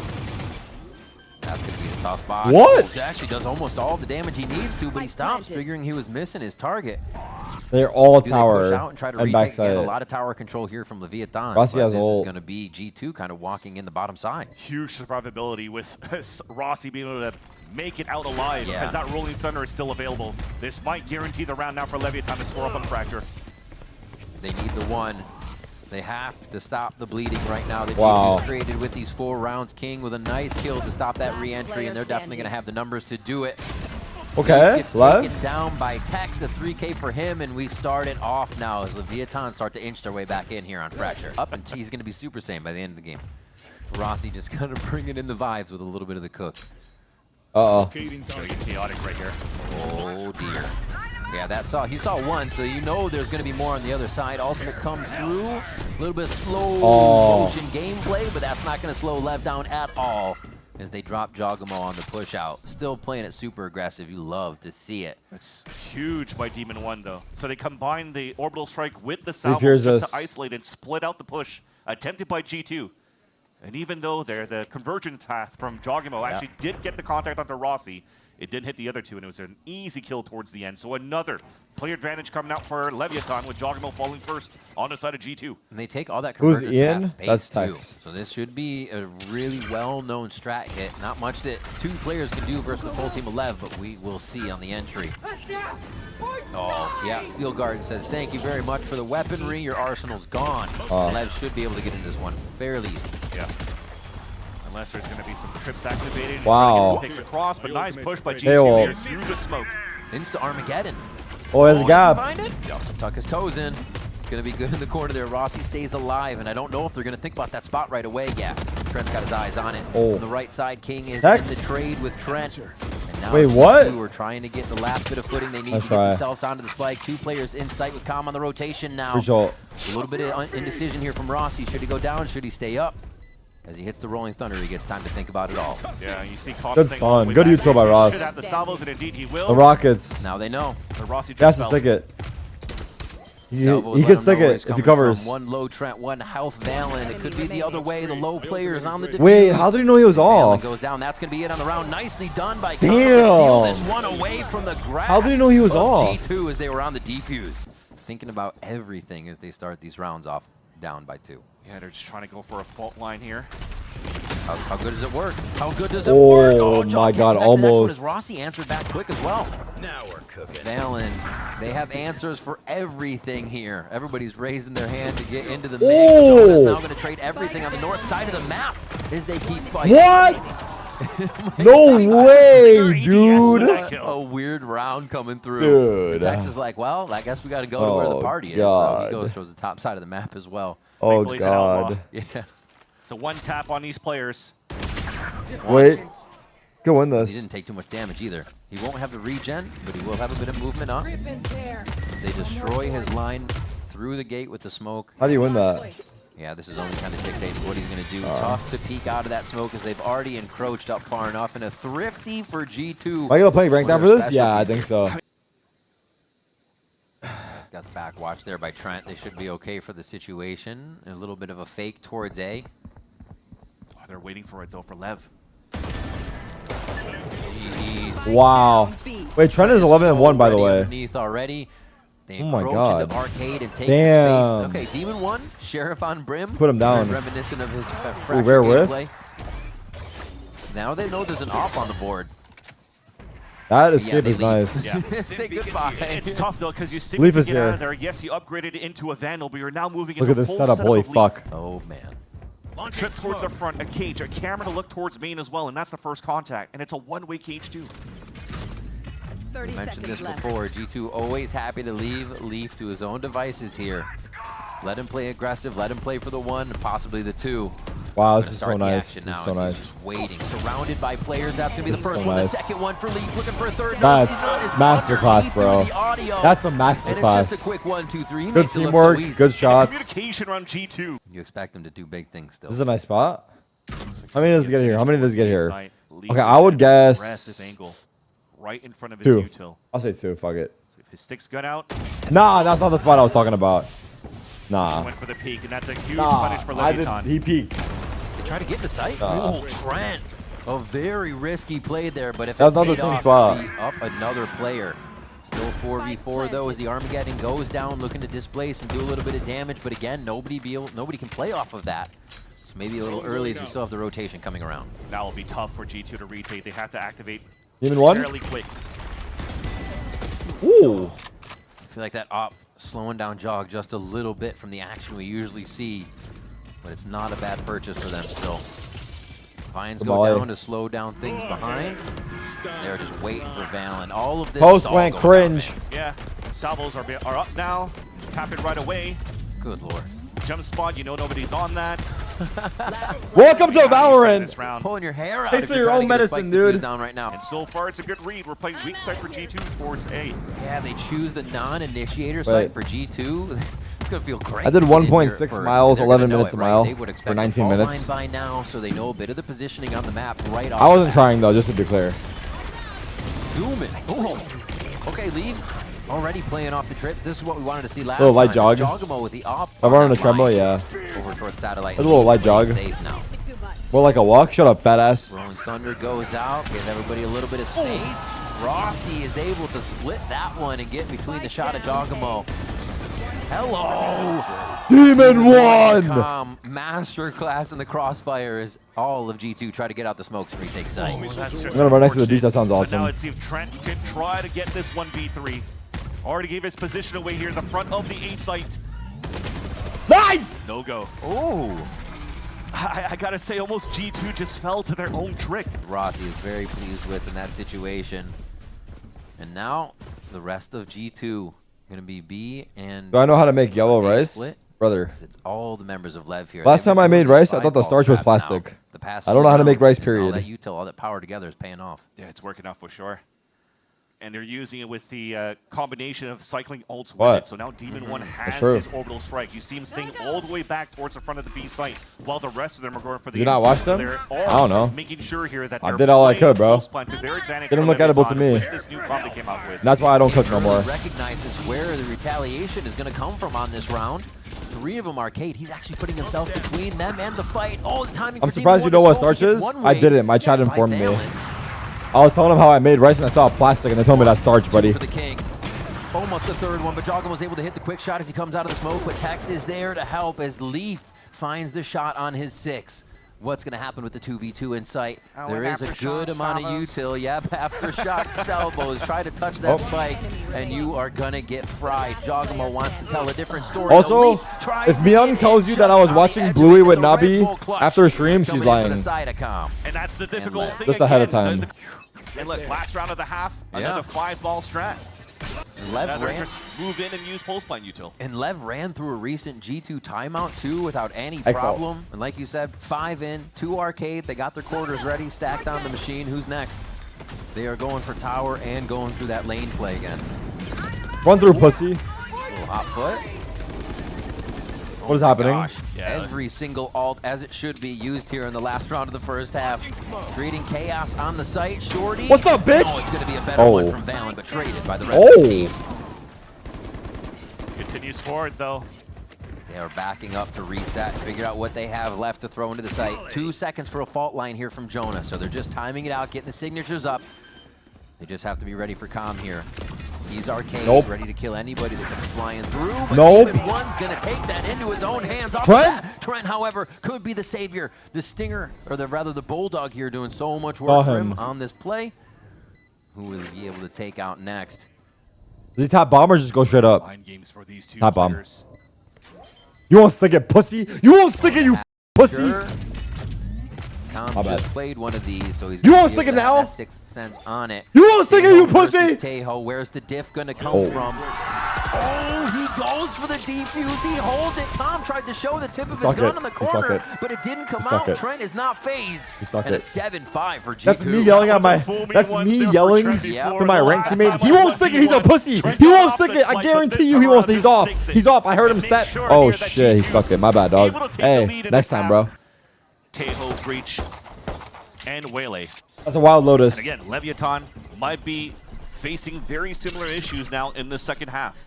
That's going to be a tough box. What? He actually does almost all the damage he needs to, but he stops, figuring he was missing his target. They're all Push tower out and try to and retake backside. again. A lot of tower control here from Leviatan. Rossi has this ult. is going to be G2 kind of walking in the bottom side. Huge survivability with Rossi being able to make it out alive as that Rolling Thunder is still available. This might guarantee the round now for Leviatan to score up on Fracture. They need the 1. They have to stop the bleeding right now that G2's created with these 4 rounds. King with a nice kill to stop that re-entry, and they're definitely going to have the numbers to do it. Okay, Gets Lev. taken down by Tex, the 3K for him, and we start it off now as Leviatan start to inch their way back in here on Fracture. Up and he's going to be Super Saiyan by the end of the game. Rossi just kind of bringing in the vibes with a little bit of the cook. Uh-oh. Chaotic right here. Oh, dear. Yeah, he saw 1, so you know there's going to be more on the other side. Ultimate comes through. A little bit of slow motion gameplay, but that's not going to slow Lev down at all as they drop Jogamo on the push out. Still playing it super aggressive. You love to see it. It's huge by Demon 1, though. So they combine the orbital strike with the salvos just to isolate and split out the push attempted by G2. And even though the conversion path from Jogamo actually did get the contact onto Rossi, it didn't hit the other 2, and it was an easy kill towards the end. So another player advantage coming out for Leviatan with Jogamo falling first on the side of G2. And they take all that Who's conversion in? path space That's too. Tex. So this should be a really well-known strat hit. Not much that 2 players can do versus the full team of Lev, but we will see on the entry. Oh, yeah, Steel Garden says, thank you very much for the weaponry. Your arsenal's gone. Lev should be able to get into this one fairly easy. Yeah. Unless there's going to be some trips activated. Wow. Picks across, but nice push by G2 here through the smoke. Insta Armageddon. Oh, there's a gap. Find it? Tuck his toes in. Going to be good in the corner there. Rossi stays alive, and I don't know if they're going to think about that spot right away. Yeah, Trent's got his eyes on it. On the right side, King is in the trade with Trent. And now wait, what? We're trying to get the last bit of footing they need to get themselves onto the spike. 2 players in sight with Calm on the rotation now. A little bit of indecision here from Rossi. Should he go down? Should he stay up? As he hits the Rolling Thunder, he gets time to think about it all. Yeah, you see good stun. Good util by Ross. Should have the salvos, and indeed he will. The Rockets. Now they know. The Rossi has to stick it. He can stick it if he covers. 1 low Trent, 1 health VALORANT. It could be the other way. The low players on the defuse. Wait, how did he know he was off? Goes down. That's going to be it on the round. Nicely done by Damn. Steal this one away from the grab. How did he know he was off? G2 as they were on the defuse. Thinking about everything as they start these rounds off down by 2. Yeah, they're just trying to go for a fault line here. How good does it work? How good does it work? Oh my God, almost. Rossi answered back quick as well. Now we're cooking. VALORANT, they have answers for everything here. Everybody's raising their hand to get into the mix. Is now going to trade everything on the north side of the map as they keep fighting. What? No way, dude. A weird round coming through. Dude. Tex is like, well, I guess we got to go to where the party is. So he goes towards the top side of the map as well. Oh, God. Yeah. It's a one tap on these players. Wait. Go win this. He didn't take too much damage either. He won't have the regen, but he will have a bit of movement up. They destroy his line through the gate with the smoke. How do you win that? Yeah, this is only kind of dictating what he's going to do. Tough to peek out of that smoke as they've already encroached up far enough. And a thrifty for G2. Am I going to play rank down for this? Yeah, I think so. Got the back watch there by Trent. They should be okay for the situation. A little bit of a fake towards A. Oh, they're waiting for it, though, for Lev. Jeez. Wow. Wait, Trent is 11-1, by the way. Underneath already. They oh my encroach God. into arcade and take Damn. the space. Okay, Demon 1, Sheriff on Brim. Put him down. Very reminiscent of his rare whiff. gameplay. Now they know there's an op on the board. That escape is nice. Yeah. Say goodbye. It's tough, though, because you still Leaf need is to get out here. of there. Yes, you upgraded into a Vandal, but you're now moving Look into at this full setup. Holy of Leaf. fuck. Oh, man. Trip towards the front, a cage, a camera to look towards main as well, and that's the first contact. And it's a one-way cage, too. 30 We mentioned seconds this left. before. G2 always happy to leave Leaf to his own devices here. Let him play aggressive. Let him play for the 1 and possibly the 2. Wow, this is so nice. This is Now so as he's nice. just waiting, surrounded by players. That's gonna be the This is first so one. nice. The second one for Leaf, looking for a third. That's It's masterclass, underneath bro. the audio. That's a And it's masterclass. just a quick 1, 2, 3. He Good makes it look so teamwork, easy. good shots. Communication around G2. You expect him to do big things still. This is a nice spot. How many does it get here? How many does it get here? Leaf Okay, I would guess aggressive angle, right in front of his 2. util. I'll say 2. Fuck it. So if his stick's gun out, Nah, that's not the spot I was talking about. Nah. went for the peak, and that's a huge Nah. punish for I did, Leviton. he peeked. They try to get the site. Oh, Trent. A very risky play there, but if That's it not the paid same off, spot. be up another player. Still 4v4 though as the Armageddon goes down, looking to displace and do a little bit of damage, but again, nobody can play off of that. So maybe a little early as we still have the rotation coming around. That will be tough for G2 to retake. They have to activate Demon 1? fairly quick. Ooh. I feel like that op slowing down Jog just a little bit from the action we usually see, but it's not a bad purchase for them still. Vines go down to slow down things behind. They're just waiting for Valen. All of this Post went cringe. Yeah, salvos are up now. Tap it right away. Good lord. Jump spot, you know nobody's on that. Welcome to Valorant. This round. Pulling your hair out. Taste if of you're your trying own to get a medicine, spike defuse dude. Down right now. And so far, it's a good read. We're playing weak side for G2 towards A. Yeah, they choose the non-initiator site for G2. It's gonna feel great. I did to get in 1.6 here for- miles, they're 11 gonna know minutes it, a right? mile They would for expect 19 a fall minutes. line by now, so they know a bit of the positioning on the map right off. I wasn't the bat. trying though, just to be clear. Zoom in. Oh. Okay, Leaf. Already playing off the trips. This is what we wanted to see last Little light time. jog. Jogamo with the op. I've run on a tremble, line. yeah. Over towards satellite. That's a little light Playing jog. Safe now. More like a walk. Shut up, fat ass. Rolling Thunder goes out, give everybody a little bit of space. Rossi is able to split that one and get between the shot of Jogamo. Hello! Demon 1! Masterclass in the crossfire as all of G2 try to get out the smokes and retake site. That's just I'm gonna run next to the beach. That sounds But now awesome. let's see if Trent can try to get this 1v3. Already gave his position away here in the front of the A site. Nice! No go. Oh! I gotta say, almost G2 just fell to their own trick. Rossi is very pleased with in that situation. And now, the rest of G2 gonna be B and... Do I know how to make yellow rice? split? Brother. It's all the members of LEV here. Last They've time I been made doing rice, I thought the 5 starch was ball straps now. plastic. The past I don't know how to make rice, rounds, and period. All that util, all that power together is paying off. Yeah, it's working out for sure. And they're using it with the combination of cycling ults with What? it. So now Demon 1 That's has true. his orbital strike. You see him staying all the way back towards the front of the B site, while the rest of them are going for the. Did you not watch them? They're I don't know. Making sure here that I they're did all I playing could, bro. close plan to their advantage Didn't for look edible to Leviton me. with this new comp they came out with. And that's why I don't cook no more. Recognizes where the retaliation is going to come from on this round. 3 of them arcade. He's actually putting himself between them and the fight. Oh, the timing. I'm surprised you know what starch is. I didn't. My chat informed me. I was telling them how I made rice and I saw plastic and they told me that's starch, buddy. For the king. Almost the third one, but Joggin was able to hit the quick shot as he comes out of the smoke, but Tex is there to help as Leaf finds the shot on his 6. what's going to happen with the 2v2 in sight. There is a good amount of util. Yep, aftershocks, salvos. Try to touch that spike, and you are going to get fried. Jogamo wants to tell a different story. Also, if Myung tells you that I was watching Bluey with Nabi after a stream, she's lying. And that's the difficult thing. Just ahead of time. And look, last round of the half, another 5-ball strat. Lev ran, move in and use pulse blind util. And Lev ran through a recent G2 timeout too without any problem. And like you said, 5 in, 2 arcade. They got their quarters ready, stacked on the machine. Who's next? They are going for tower and going through that lane play again. Run through pussy. A little hot foot. What is happening? Gosh. Yeah. Every single ult, as it should be, used here in the last round of the first half. Creating chaos on the site. Shorty. What's up, bitch? Oh, it's going to be a better one from VALORANT, but traded by the rest of the team. Continues forward, though. They are backing up to reset, figure out what they have left to throw into the site. 2 seconds for a fault line here from Jonah, so they're just timing it out, getting the signatures up. They just have to be ready for calm here. He's arcade, ready to kill anybody that comes flying through. But even one's going to take that into his own hands. Trent, however, could be the savior. The Stinger, or rather the Bulldog here, doing so much work for him on this play. Who will he be able to take out next? Does he top bomb or just go straight up? Games for these two top bomb. You won't stick it, pussy. You won't stick it, you pussy. Tom just played one of these, so he's you won't stick it now. Sixth sense on it. You won't stick it, you pussy. Tejo, where's the diff gonna come from? Oh, he goes for the defuse. He holds it. Tom tried to show the tip of his gun in the corner, but it didn't come out. Trent is not phased. And a 7-5 for G2. That's me yelling at my. That's me yelling to my rank teammate. He won't stick it. He's a pussy. He won't stick it. I guarantee you, he won't. He's off. He's off. I heard him step. Oh shit, he stuck it. My bad, dog. Hey, next time, bro. Tejo, Breach, and Waylay. That's a wild Lotus. And again, Leviatan might be facing very similar issues now in the second half.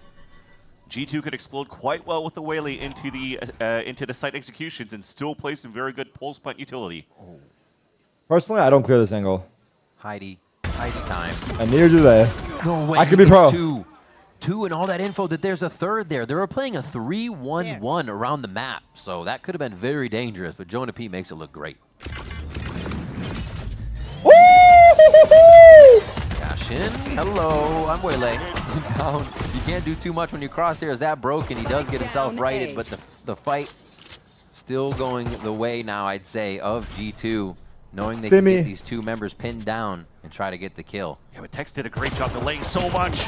G2 could explode quite well with the Waylay into the site executions and still play some very good pulse plant utility. Personally, I don't clear this angle. Heidi time. And neither do they. No way. I could be pro. 2 and all that info that there's a third there. They were playing a 3-1-1 around the map, so that could have been very dangerous, but Jonah P makes it look great. Cash in. Hello, I'm Waylay. Down. You can't do too much when you crosshairs that broken. He does get himself righted, but the fight still going the way now, I'd say, of G2. Knowing they can get these 2 members pinned down and try to get the kill. Yeah, but Tex did a great job delaying so much.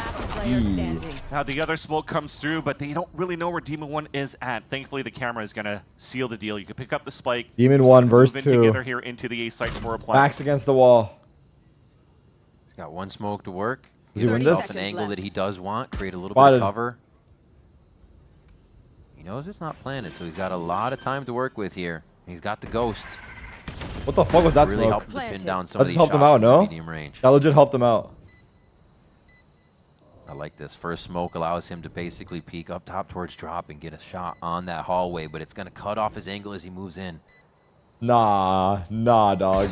Now the other smoke comes through, but they don't really know where Demon 1 is at. Thankfully, the camera is going to seal the deal. You can pick up the spike. Demon 1 versus 2. Together here into the A site for a plant. Backs against the wall. He's got 1 smoke to work. Does he win this? An angle that he does want. Create a little bit of cover. He knows it's not planted, so he's got a lot of time to work with here. He's got the ghost. What the fuck was that really smoke? Helped him to pin down some that of just these helped him out, no? Medium range. That legit helped him out. I like this. First smoke allows him to basically peek up top towards drop and get a shot on that hallway, but it's going to cut off his angle as he moves in. Nah, dog.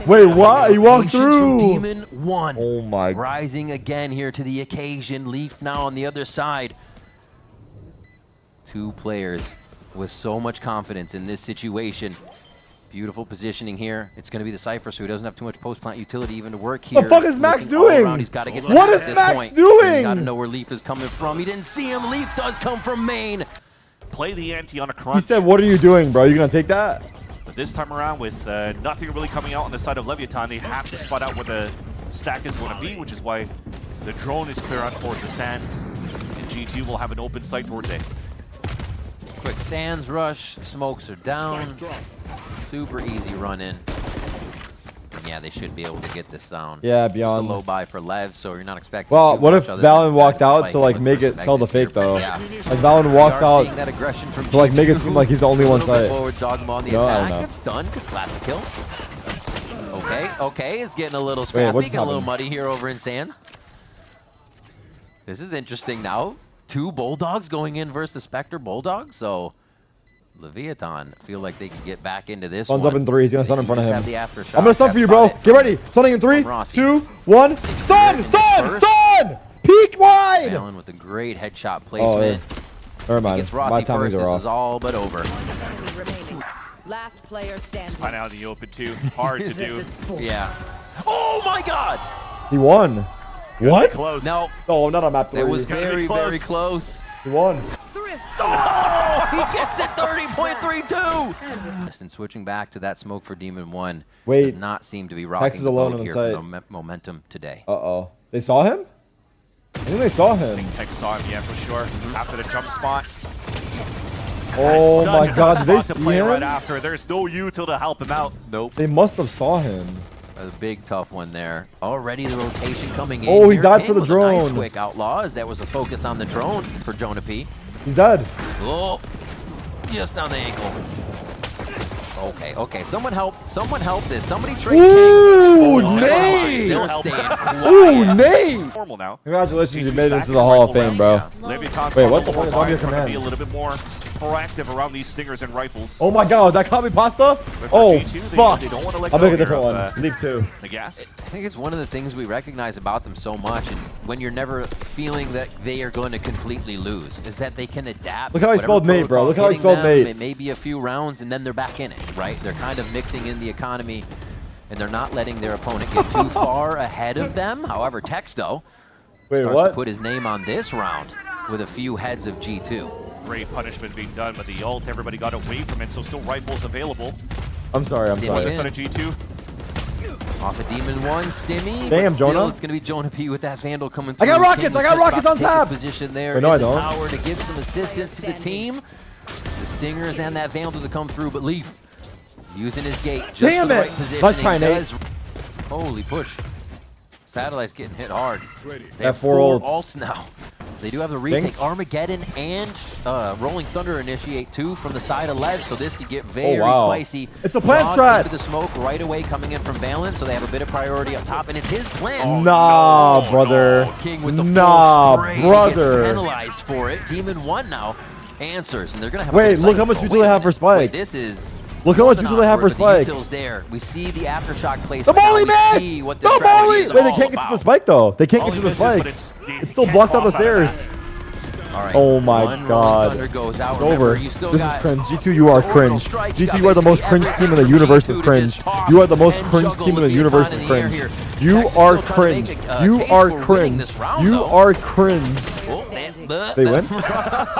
Wait, what? He walked through. Demon 1. Oh my. Rising again here to the occasion. Leaf now on the other side. 2 players with so much confidence in this situation. Beautiful positioning here. It's going to be the Cypher, so he doesn't have too much post-plant utility even to work here. The fuck is Max doing? He's got to get what is Max doing? He's got to know where Leaf is coming from. He didn't see him. Leaf does come from main. Play the ante on a crunch. He said, what are you doing, bro? You going to take that? But this time around, with nothing really coming out on the side of Leviatan, they have to spot out where the stack is going to be, which is why the drone is clear out towards the sands. And G2 will have an open sight towards A. Quick sands rush. Smokes are down. Super easy run in. Yeah, they should be able to get this down. Yeah, beyond. Just a low buy for Lev, so you're not expecting. Well, what if VALORANT walked out to like make it sell the fake though? Yeah. Like VALORANT walks out to like make it seem like he's the only one side. Forward, Dogma on the attack. It's done. Good classic kill. Okay, it's getting a little scrappy, getting a little muddy here over in Sands. This is interesting now. 2 Bulldogs going in versus the Spectre Bulldog, so Leviatan feel like they can get back into this one. One's up in 3. He's going to stun in front of him. I'm going to stun for you, bro. Get ready. Stunning in 3, 2, 1. Stun! Peek wide! VALORANT with a great headshot placement. Never mind. Gets Rossi first. This is all but over. Last player standing. Find out in the open too. Hard to do. Yeah. Oh my God! He won. What? Close. No. No, not on map 3. It was very, very close. He won. Oh, he gets it 30.32. And switching back to that smoke for Demon 1 does not seem to be rocking Texas alone on here the for the momentum today. Uh-oh. They saw him? I think they saw him. I think Tex saw him, yeah, for sure. After the jump spot. Oh my God, did they see him? Right after. There's no util to help him out. Nope. They must have saw him. A big tough one there. Already the rotation coming in. Oh, he died King for the with a nice drone. quick outlaws. That was a focus on the drone for Jonah P. He's dead. Oh, just on the ankle. Okay, okay. Someone help this. Somebody trade King. Ooh, Nate! Ooh, Nate! Normal now. Congratulations, you made it into the Hall of Fame, bro. Leviatan Wait, what the fuck is on your trying to command? be a little bit more proactive around these stingers and rifles. Oh my God, that copy pasta? Oh, fuck. They don't want to let I'll go make a here different of, one. Leave 2. The gas. I think it's one of the things we recognize about them so much, and when you're never feeling that they are going to completely lose, is that they can adapt. Look how he spelled Nate, bro. Look how he spelled Nate. It may be a few rounds, and then they're back in it, right? They're kind of mixing in the economy, and they're not letting their opponent get too far ahead of them. However, Tex, though, starts to put his name on this round with a few heads of G2. Great punishment being done, but the ult, everybody got away from it, so still rifles available. I'm sorry. Side of G2. Off of Demon 1, Stimmy. Damn, still, Jonah. It's going to be Jonah P with that Vandal coming through. I got rockets. I got rockets on top. Position there. Wait, no, I the don't. Tower to give some assistance to the team. The Stingers and that Vandal to come through, but Leaf using his gate just Damn for the it. right position. Let's try Nate. Holy push. Satellite's getting hit hard. They have have 4 4 ults. ults now. They do have the retake. Thanks. Armageddon and Rolling Thunder initiate 2 from the side of Lev, so this could get very spicy. It's a plant Dog strat. into the smoke right away coming in from VALORANT, so they have a bit of priority up top, and it's his plan. Oh, nah, brother. King with the nah, full spray. brother. He gets penalized for it. Demon 1 now answers, and they're going to have Wait, look how much usually they have for Spike. Wait, this is... Look how much usually they have for Spike. The there. We see the aftershock place. The molly missed! What the molly! Wait, they can't get to the Spike, though. They can't get to the Spike. It still blocks out the stairs. All right. Oh my God. Goes out. It's Remember, over. This is cringe. G2, you are cringe. G2, you are the most cringe team in the universe of cringe. You are the most cringe team in the universe of cringe. You are cringe. You are cringe. You are cringe. They win?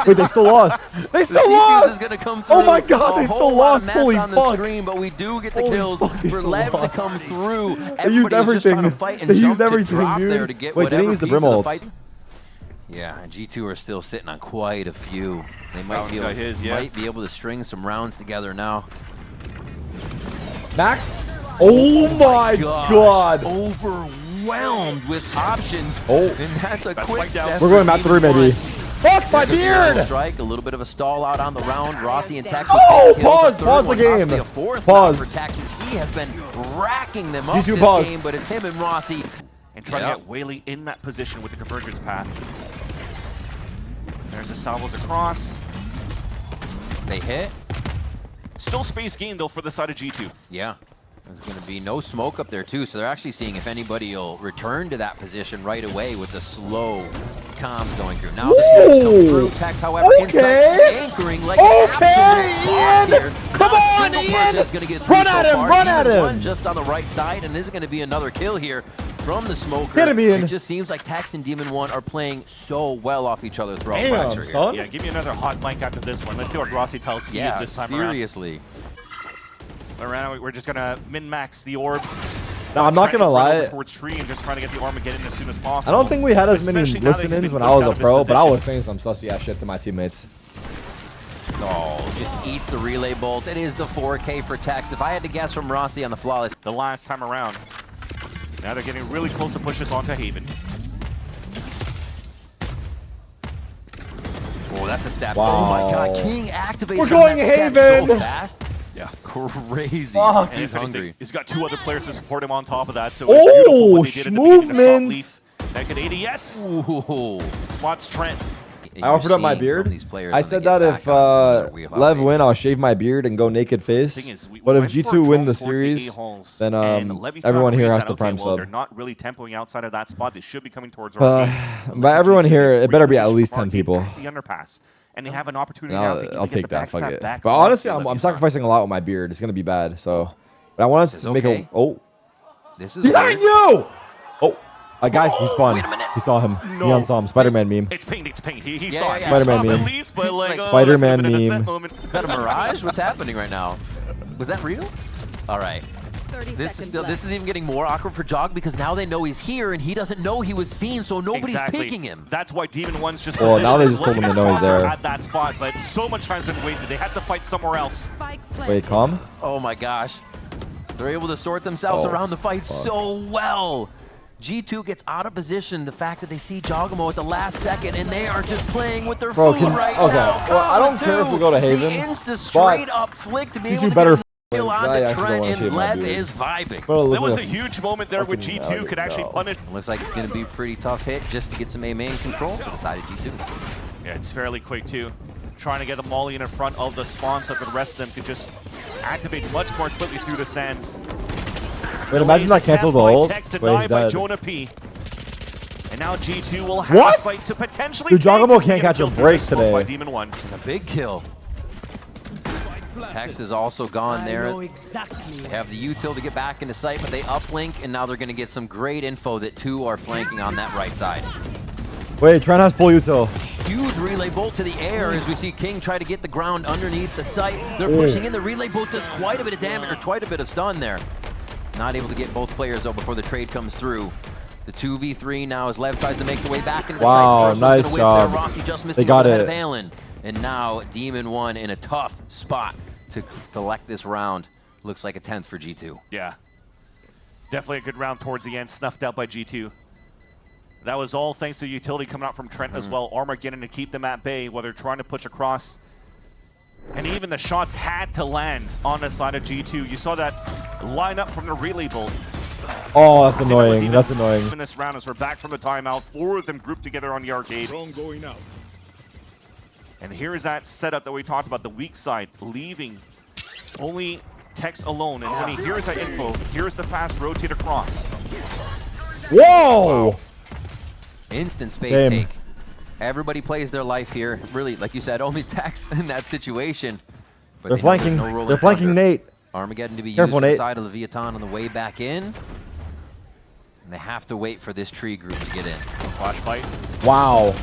Wait, they still lost. They still lost! Oh my God, they still lost. Holy fuck. But we do get the kills for Lev to come through. They used everything. They used everything, dude. Wait, they didn't use the Brim ult. Yeah, G2 are still sitting on quite a few. They might be able to string some rounds together now. Max? Oh my God. Overwhelmed with options. Oh. And that's a quick death. We're going map 3 maybe. Fuck my beard! Strike, a little bit of a stall out on the round. Rossi and Tex. Oh, pause the game. Pause. For Texas, he has been racking them up G2 this game, but it's him and Rossi. And trying to get Whaley in that position with the convergence path. There's the salvos across. They hit. Still space gain though for the side of G2. Yeah. There's going to be no smoke up there too, so they're actually seeing if anybody will return to that position right away with the slow comms going through. Now the smokes come through. Tex, however, inside anchoring like Ian! Come on, Ian! Run at him! Run at him! Just on the right side, and this is going to be another kill here from the smoker. Hit him, Ian. It just seems like Tex and Demon 1 are playing so well off each other throughout Damn, son. Yeah, give me another hot mic after this one. Let's see what Rossi tells you this time seriously. We're just gonna min-max the orbs. No, I'm not gonna lie. Towards tree and just trying to get the Armageddon as soon as possible. I don't think we had as many listen-ins when I was a pro, but I was saying some sussy ass shit to my teammates. Oh, just eats the relay bolt. It is the 4K for Tex. If I had to guess from Rossi on the flawless. The last time around. Now they're getting really close to push this onto Haven. Oh, that's a stab. Wow. Oh my God, King activates. We're going Haven! So fast. Yeah. Crazy. Fuck. And he's hungry. He's got 2 other players to support him on top of that. So oh, movement. Naked 80, yes. Ooh. Spots Trent. I offered up my beard. I said that if Lev win, I'll shave my beard and go naked face. But if G2 win the series, then everyone here has to prime sub. They're not really tempoing outside of that spot. They should be coming towards our by everyone here, it better be at least 10 people. The underpass. and they have an opportunity now to I'll take that. Fuck it. Back but honestly, I'm sacrificing a lot with my beard. It's gonna be bad. So, but I want us to make a. Oh, this is behind you. Oh, guys, he spawned. Wait a minute. He saw him. Neon saw him. Spider-Man meme. It's pinged. It's pinged. He saw it. Spider-Man meme. Spider-Man meme. Is that a mirage? What's happening right now? Was that real? All right. This is even getting more awkward for Jog because now they know he's here and he doesn't know he was seen, so nobody's picking him. That's why Demon One's just. Well, now they just told him to know he's there. At that spot, but so much time's been wasted. They had to fight somewhere else. Wait, calm. Oh my gosh, they're able to sort themselves around the fight so well. G2 gets out of position. The fact that they see Jogamo at the last second and they are just playing with their food right now. Well, I don't care if we go to Haven. The insta straight up flick to be able to better. On Trent, and Lev is vibing. That was a huge moment there with G2 could actually punish. Looks like it's going to be a pretty tough hit just to get some A main control for the side of G2. Yeah, it's fairly quick too. Trying to get the Molly in front of the spawn so that the rest of them could just activate much more quickly through the sands. Wait, imagine that canceled the ult. Wait, he's dead. Jonah P. And now G2 will have a sight to potentially. Dude, Jogamo can't catch a break today. By Demon One. And a big kill. Tex is also gone there. They have the util to get back into sight, but they uplink, and now they're going to get some great info that two are flanking on that right side. Wait, Trent has full util. Huge relay bolt to the air as we see King try to get the ground underneath the site. They're pushing in. The relay bolt does quite a bit of damage, or quite a bit of stun there. Not able to get both players though before the trade comes through. The 2v3 now as Lev tries to make the way back into the site. Wow, nice job. Rossi just missed they got it. And now Demon One in a tough spot to collect this round. Looks like a 10th for G2. Yeah. Definitely a good round towards the end, snuffed out by G2. That was all thanks to utility coming out from Trent as well. Armageddon to keep them at bay while they're trying to push across. And even the shots had to land on the side of G2. You saw that line up from the relay bolt. Oh, that's annoying. That's annoying. In this round as we're back from the timeout, 4 of them grouped together on the arcade. Going out. And here's that setup that we talked about, the weak side, leaving only Tex alone. And when he hears that info, here's the fast rotate across. Whoa! Instant space take. Everybody plays their life here. Really, like you said, only Tex in that situation. But they're flanking. They're flanking Nate. Armageddon to be used from the side of Leviatan on the way back in. And they have to wait for this tree group to get in. Flash fight. Wow.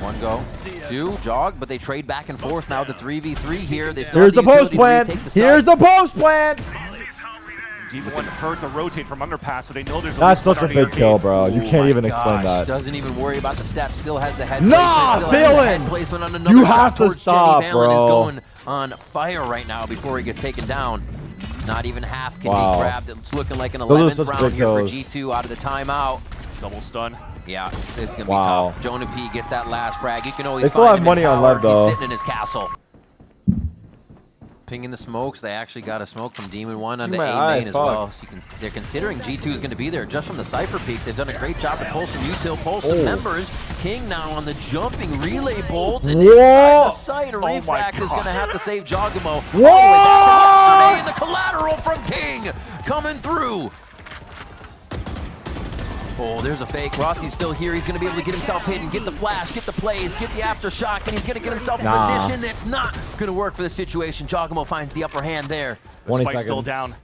One go, two, Jog, but they trade back and forth now. The 3v3 here. They still Here's the post plant. Here's the post plant. Demon One heard the rotate from underpass, so they know there's. That's such a big kill, bro. You can't even explain that. Doesn't even worry about the step. Still has the head. Nah, Valen. You have to stop, bro. Valen is going on fire right now before he gets taken down. Not even half can be grabbed. It's looking like an 11th round here for G2 out of the timeout. Double stun. Yeah, this is going to be tough. Jonah P gets that last frag. You can always they still have money on Lev, though. He's sitting in his castle. Pinging the smokes. They actually got a smoke from Demon One on the A main as well. So they're considering G2 is going to be there just from the Cypher peak. They've done a great job to pull some util, pull some members. King now on the jumping relay bolt. And inside the site, a refract is going to have to save Jogamo. Whoa! And the collateral from King coming through. Oh, there's a fake. Rossi's still here. He's going to be able to get himself hidden, get the flash, get the plays, get the aftershock, and he's going to get himself in position that's not going to work for the situation. Jogamo finds the upper hand there. 20 Spike's seconds. Still down.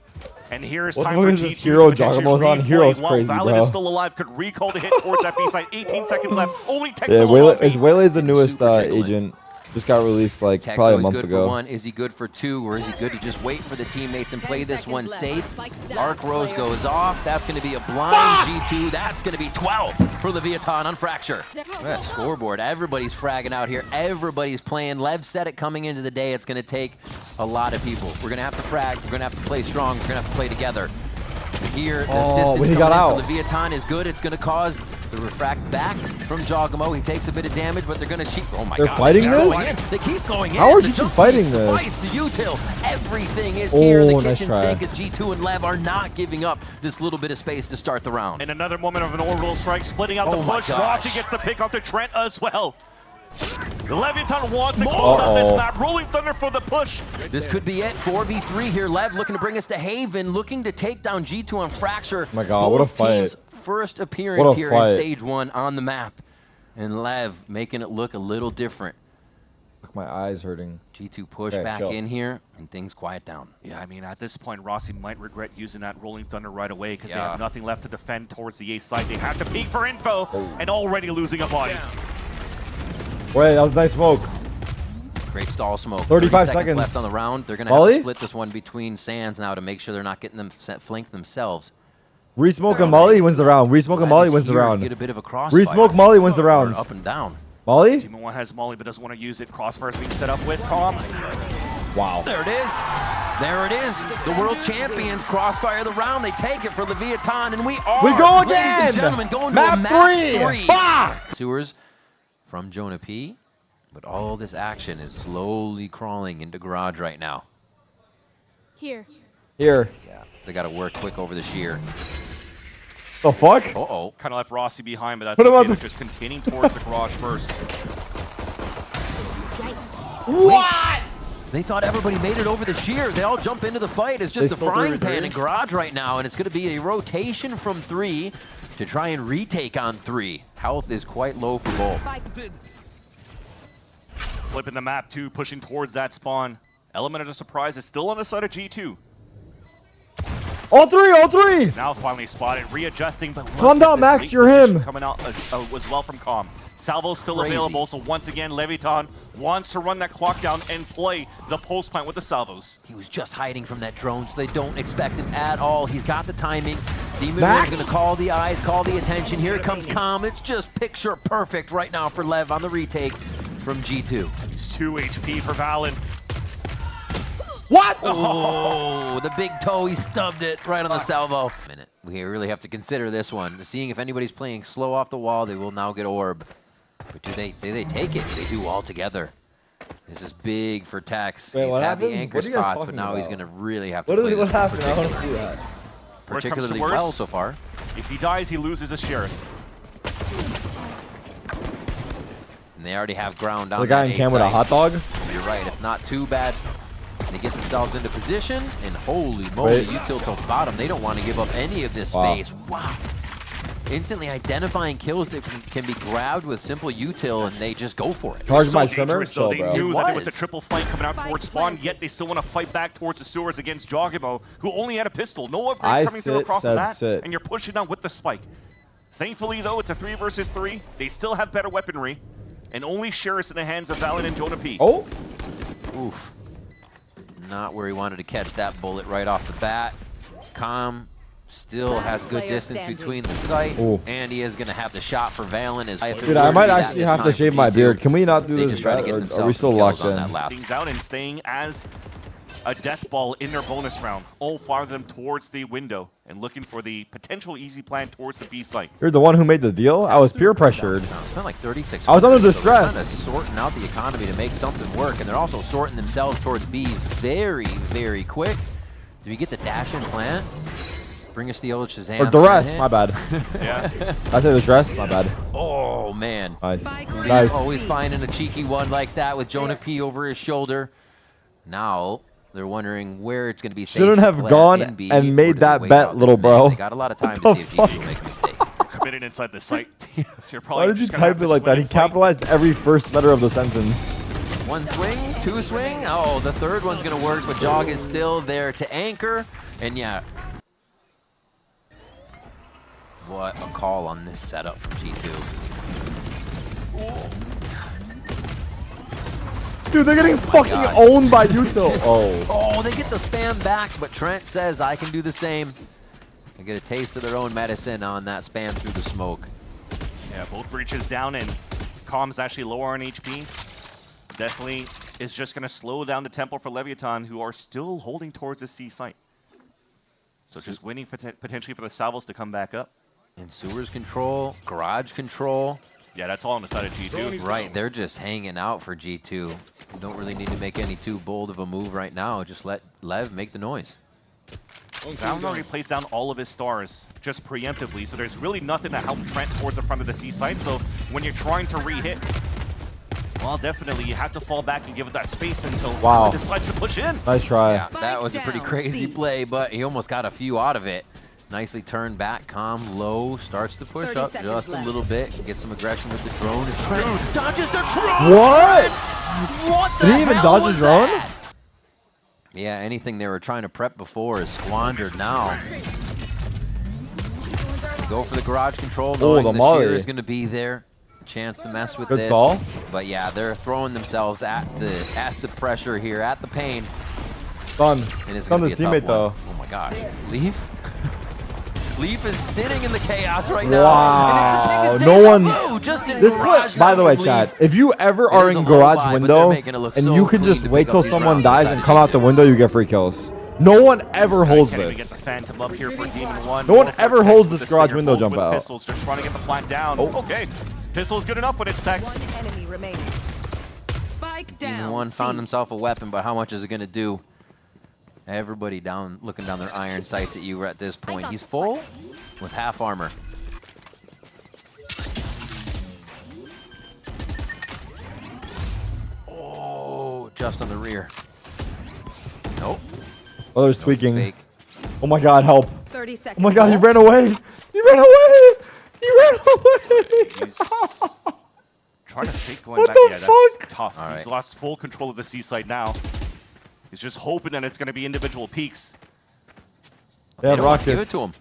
And here's what time for this hero Jogamo's on? Hero's crazy, Valid bro. is still alive. Could recall the hit towards that B side. 18 seconds left. Only Tex Waylay's the newest agent. Just got released like Tex probably a month good ago. For one. Is he good for two, or is he good to just wait for the teammates and play this one safe? Arc Rose goes off. That's going to be a blind G2. That's going to be 12 for Leviatan on Fracture. That scoreboard. Everybody's fragging out here. Everybody's playing. Lev said it coming into the day. It's going to take a lot of people. We're going to have to frag. We're going to have to play strong. We're going to have to play together. Here, the assistance coming in for Leviatan is good. It's going to cause the refract back from Jogamo. He takes a bit of damage, but they're going to cheat. Oh my God. They're fighting this? They keep going in. How are G2 fighting this? The util. Everything is here. The kitchen sink as G2 and Lev are not giving up this little bit of space to start the round. And another moment of an orbital strike, splitting out the push. Rossi gets the pick off the Trent as well. The Leviton wants to close out this map. Rolling Thunder for the push. This could be it. 4v3 here. Lev looking to bring us to Haven, looking to take down G2 and Fracture. Oh my God, what a fight. First appearance here in stage 1 on the map. And Lev making it look a little different. My eyes hurting. G2 push back in here, and things quiet down. Yeah, I mean, at this point, Rossi might regret using that Rolling Thunder right away because they have nothing left to defend towards the A side. They have to peek for info, and already losing a body. Wait, that was a nice smoke. Great stall smoke. 35 seconds left on the round. They're going to have to split this one between Sands now to make sure they're not getting them flanked themselves. Re-smoke and Molly wins the round. Re-smoke and Molly wins the round. Get a bit of a crossfire. Re-smoke Molly wins the round. Up and down. Molly? Team 1 has Molly, but doesn't want to use it. Crossfire is being set up with Calm. Wow. There it is. There it is. The world champions crossfire the round. They take it for Leviatan, and we go again. Ladies and gentlemen, going map to map 3. Fuck. Sewers from Jonah P. But all this action is slowly crawling into garage right now. Here. Here. Yeah, they got to work quick over the shear. The fuck? Uh-oh. Kind of left Rossi behind, but that's Put him on just containing towards the garage first. What? They thought everybody made it over the shear. They all jump into the fight. It's just a frying pan in garage right now, and it's going to be a rotation from 3 to try and retake on 3. Health is quite low for both. Flipping the map too, pushing towards that spawn. Element of the surprise is still on the side of G2. All three! Now finally spotted, readjusting, but calm down, Max, you're him. Coming out as well from Calm. Salvo's still available, so once again, Leviton wants to run that clock down and play the pulse plant with the salvos. He was just hiding from that drone, so they don't expect him at all. He's got the timing. Demon is going to call the eyes, call the attention. Here comes Calm. It's just picture perfect right now for Lev on the retake from G2. It's 2 HP for Valen. What? Oh, the big toe, he stubbed it right on the salvo. We really have to consider this one. Seeing if anybody's playing slow off the wall, they will now get orb. But do they take it? They do all together. This is big for Tex. Wait, he's what had happened? the anchor spots, but now he's going to really have to play what this happened? I want to see that. particularly well so far. If he dies, he loses a sheriff. And they already have ground on the guy in cam with a hot dog? You're right, it's not too bad. They get themselves into position, and holy moly, util to the bottom. They don't want to give up any of this space. Wow. Instantly identifying kills that can be grabbed with simple util, and they just go for it. Charge my trimmer? So they knew that there was a triple flank coming out towards spawn, yet they still want to fight back towards the sewers against Jogimo, who only had a pistol. No upgrades coming through across the bat, and you're pushing down with the spike. Thankfully, though, it's a 3 versus 3. They still have better weaponry, and only Sheriff's in the hands of Valen and Jonah P. Oh! Oof. Not where he wanted to catch that bullet right off the bat. Calm still has good distance between the sight, and he is going to have the shot for Valen. Dude, I might actually have to shave my beard. Can we not do this bet, or are we still locked in? Things out and staying as a death ball in their bonus round. All 5 of them towards the window and looking for the potential easy plan towards the B site. You're the one who made the deal? I was peer pressured. I spent like 36. I was under distress. So sorting out the economy to make something work, and they're also sorting themselves towards B very, very quick. Do we get the dash and plant? Bring us the old Shazam. Or duress, my bad. Yeah. I said distress, my bad. Oh, man. Nice. Nice. Always finding a cheeky one like that with Jonah P over his shoulder. Now, they're wondering where it's going to be safe. Shouldn't have gone and made that bet, little bro. They got a lot of time to see if G2 will make a mistake. Committed inside the site. So you're why did you type it like that? He capitalized every first letter of the sentence. 1 swing, 2 swing. Oh, the third one's going to work, but Jog is still there to anchor. And yeah. What a call on this setup from G2. Dude, they're getting fucking owned by util. Oh, they get the spam back, but Trent says I can do the same. They get a taste of their own medicine on that spam through the smoke. Yeah, both breaches down, and Calm's actually lower on HP. Definitely is just going to slow down the tempo for Leviatan, who are still holding towards the C site. So just waiting for potentially for the salvos to come back up. And sewers control, garage control. Yeah, that's all on the side of G2. Right, they're just hanging out for G2. You don't really need to make any too bold of a move right now. Just let Lev make the noise. Valen already placed down all of his stars just preemptively, so there's really nothing to help Trent towards the front of the C site. So when you're trying to re-hit, well, definitely you have to fall back and give it that space until he decides to push in. Nice try. Yeah, that was a pretty crazy play, but he almost got a few out of it. Nicely turned back, calm, low, starts to push up just a little bit, get some aggression with the drone. Trent dodges the drone! What? What the Did he even dodge the drone? That? Yeah, anything they were trying to prep before is squandered now. Go for the garage control, knowing the shear is going to be there. Chance to mess with this. Stall. But yeah, they're throwing themselves at the pressure here, at the pain. Done. And it's Done going his to be a teammate tough one. though. Oh my gosh. Leaf? Leaf is sitting in the chaos right now. Wow. And it's No one. just in This garage by the way, Leaf. Chad, if you ever are in garage window and you can just wait till someone dies and come out the window, you get free kills. No one ever holds this. No one ever holds this garage window jump out. Pistols just trying to get the plant down. Okay. Pistol's good enough when it's Tex. One enemy remaining. Spike down. Demon One found himself a weapon, but how much is it going to do? Everybody down, looking down their iron sights at you at this point. He's full with half armor. Oh, just on the rear. Nope. Oh, there's tweaking. Fake. Oh my god, help. 30 seconds. Oh my god, he ran away. He ran away. He ran away. He's trying to fake going What back. the Yeah, fuck? that's tough. All He's right. lost full control of the C site now. He's just hoping that it's going to be individual peaks. They have rockets. Give it to him.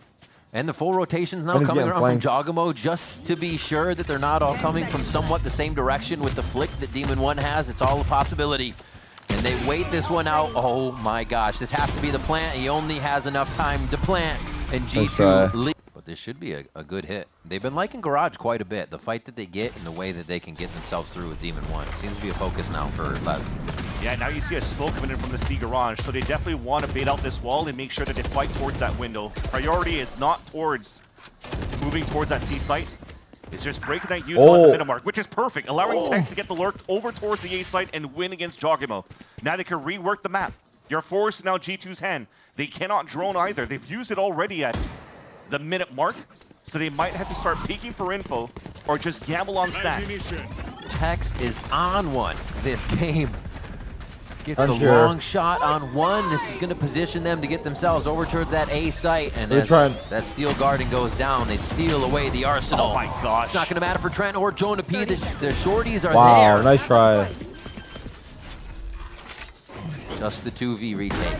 And the full rotation's now And he's coming getting around flanked. from Jogamo, just to be sure that they're not all coming from somewhat the same direction with the flick that Demon One has. It's all a possibility. And they wait this one out. Oh my gosh, this has to be the plant. He only has enough time to plant. And G2 lead. But this should be a good hit. They've been liking Garage quite a bit. The fight that they get and the way that they can get themselves through with Demon One. It seems to be a focus now for Lev. Yeah, now you see a smoke coming in from the C garage, so they definitely want to bait out this wall and make sure that they fight towards that window. Priority is not towards moving towards that C site. It's just breaking that U-turn at the minute mark, which is perfect, allowing Tex to get the lurk over towards the A site and win against Jogamo. Now they can rework the map. Your force now G2's hand. They cannot drone either. They've used it already at the minute mark, so they might have to start peeking for info or just gamble on stacks. Tex is on one this game. Gets I'm the sure. long shot on one. This is going to position them to get themselves over towards that A site. And They're as trying. that steel guarding goes down, they steal away the arsenal. Oh my gosh. It's not going to matter for Trent or Jonah P. The shorties are Wow, there. nice try. Just the 2v retake.